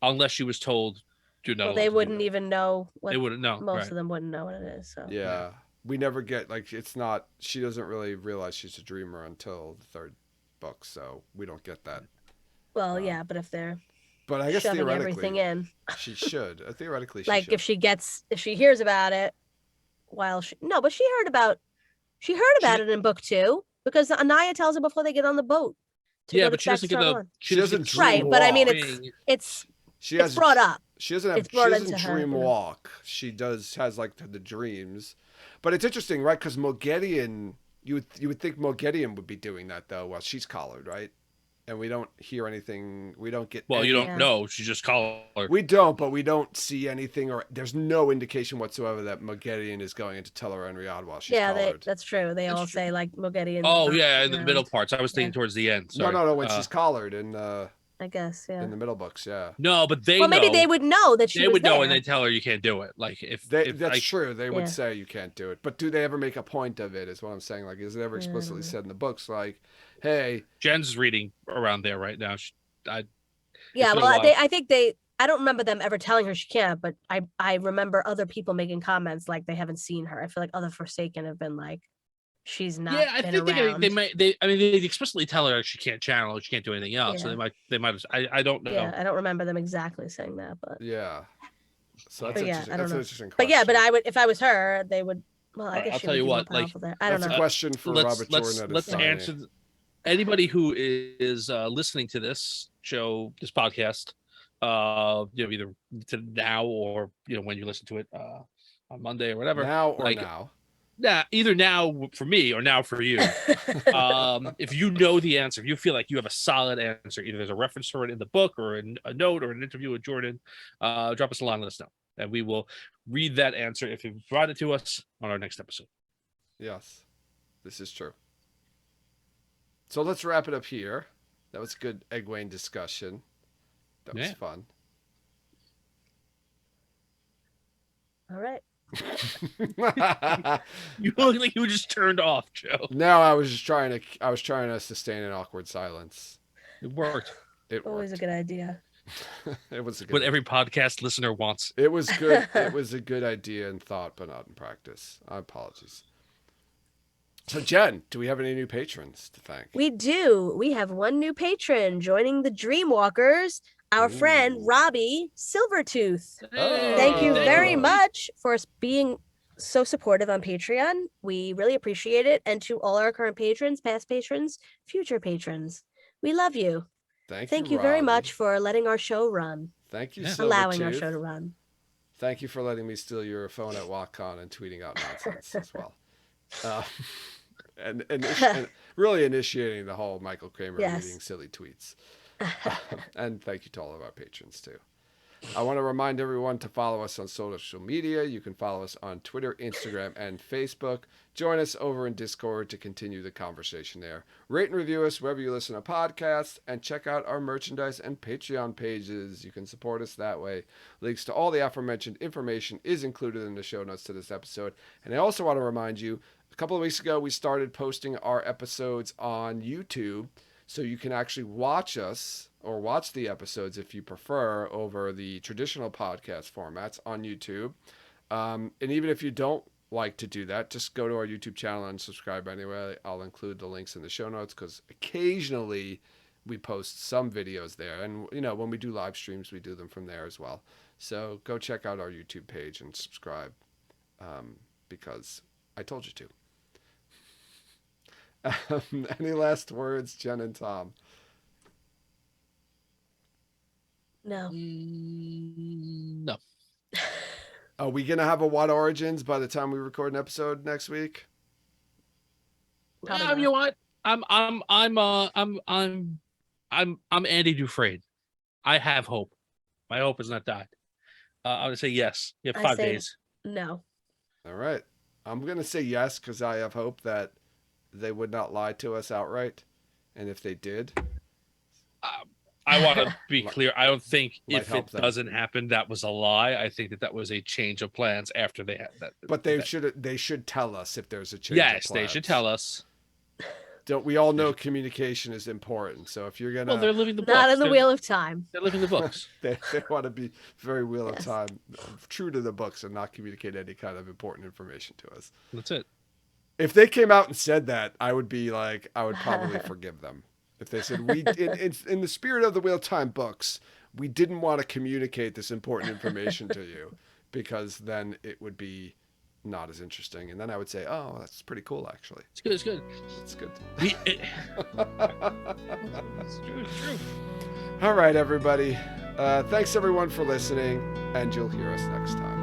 unless she was told, "Do not." Well, they wouldn't even know what. They wouldn't know. Most Right. of them wouldn't know what it is. So Yeah. We never get, like, it's not, she doesn't really realize she's a dreamer until the 3rd book, so we don't get that. Well, yeah, but if they're But I guess shoving theoretically everything in, she should. Theoretically, she like should. if she hears about it while but she heard about it in book 2 because Anaya tells her before they get on the boat. But she doesn't get a. She doesn't dream right, walk. but I mean it's brought up. She doesn't have. It's brought She doesn't into her, dream you know. walk. She has like the dreams, but it's interesting, right? Because Mogedion, you would think Mogedion would be doing that though, while she's collared, right? And we don't hear anything. We don't get. Well, you any- don't know. She just collared. We don't, but we don't see anything, or there's no indication whatsoever that Mogedion is going into Teleron Riyadh while she's collared. That's true. They That's all true. say like Mogedion. Oh yeah, in the middle parts. I was thinking towards the end. Sorry. No, when she's collared in I guess, yeah. in the middle books, yeah. No, but they. Well, maybe know. they would know that she They was would know, there. and they tell her you can't do it. Like if That's true. They would Yeah. say you can't do it, but do they ever make a point of it? Is what I'm saying. Like, is it ever explicitly said in the books? Like, hey, Jen's reading around there right now. Yeah, been a well, while. I think I don't remember them ever telling her she can't, but I remember other people making comments like they haven't seen her. I feel like other Forsaken have been like, she's not. Yeah, I been think around. they might. They explicitly tell her she can't channel, she can't do anything else. So Yeah. they might. I don't know. Yeah, I don't remember them exactly saying that, but yeah. So that's But yeah, interesting. I don't That's an know. interesting question. but yeah, but I would if I was her, they would. Well, I Alright, guess I'll she tell would you be more what, like, powerful there. I don't That's know. a question for Robert Jordan. At his Let's signing. answer. Anybody who is listening to this show, this podcast, either to now or when you listen to it on Monday or whatever. Now or like, now. Yeah, either now for me or now for you. If you know the answer, if you feel like you have a solid answer, either there's a reference to it in the book or in a note or an interview with Jordan, drop us a line, let us know, and we will read that answer if you provide it to us on our next episode. Yes, this is true. So let's wrap it up here. That was a good Egwene discussion. That was fun. All right. You look like you were just turned off, Joe. No, I was trying to sustain an awkward silence. It worked. It Always worked. a good idea. It was a good. What every podcast listener wants. It was good. It was a good idea in thought, but not in practice. Apologies. So, Jen, do we have any new patrons to thank? We do. We have one new patron joining the Dreamwalkers, our friend Robbie Silvertooth. Thank you very much for being so supportive on Patreon. We really appreciate it. And to all our current patrons, past patrons, future patrons, we love you. Thank you very Robbie. much for letting our show run. Thank you, Yeah. allowing our Silvertooth. show to run. Thank you for letting me steal your phone at WalkCon and tweeting out nonsense as well. And really initiating the whole Michael Kramer Yes. reading silly tweets. And thank you to all of our patrons, too. I want to remind everyone to follow us on social media. You can follow us on Twitter, Instagram, and Facebook. Join us over in Discord to continue the conversation there. Rate and review us wherever you listen to podcasts, and check out our merchandise and Patreon pages. You can support us that way. Links to all the aforementioned information is included in the show notes to this episode. And I also want to remind you, a couple of weeks ago, we started posting our episodes on YouTube, so you can actually watch us or watch the episodes if you prefer over the traditional podcast formats on YouTube. And even if you don't like to do that, just go to our YouTube channel and subscribe anyway. I'll include the links in the show notes because occasionally we post some videos there. And, you know, when we do live streams, we do them from there as well. So go check out our YouTube page and subscribe because I told you to. Any last words, Jen and Tom? No. No. Are we gonna have a What Origins by the time we record an episode next week? Probably You not. know what? I'm Andy Dufresne. I have hope. My hope has not died. I would say yes. You have I 5 say- days. No. All right. I'm gonna say yes because I have hope that they would not lie to us outright, and if they did, I want to be clear. I don't think Might if help it them. doesn't happen, that was a lie. I think that was a change of plans after they had that. but they should tell us if there's a change. Yes, of they should plans. tell us. Don't we all know communication is important? So if you're gonna, Well, they're living the books. Not in the They're- Wheel of Time. They're living the books. they want to be very Wheel of Yes. Time, true to the books, and not communicate any kind of important information to us. That's it. If they came out and said that, I would probably forgive them. If they said, in the spirit of the Wheel of Time books, we didn't want to communicate this important information to you, because then it would be not as interesting. And then I would say, oh, that's pretty cool, actually. It's good. It's good. It's good. It's true. It's true. All right, everybody. Thanks, everyone, for listening, and you'll hear us next time.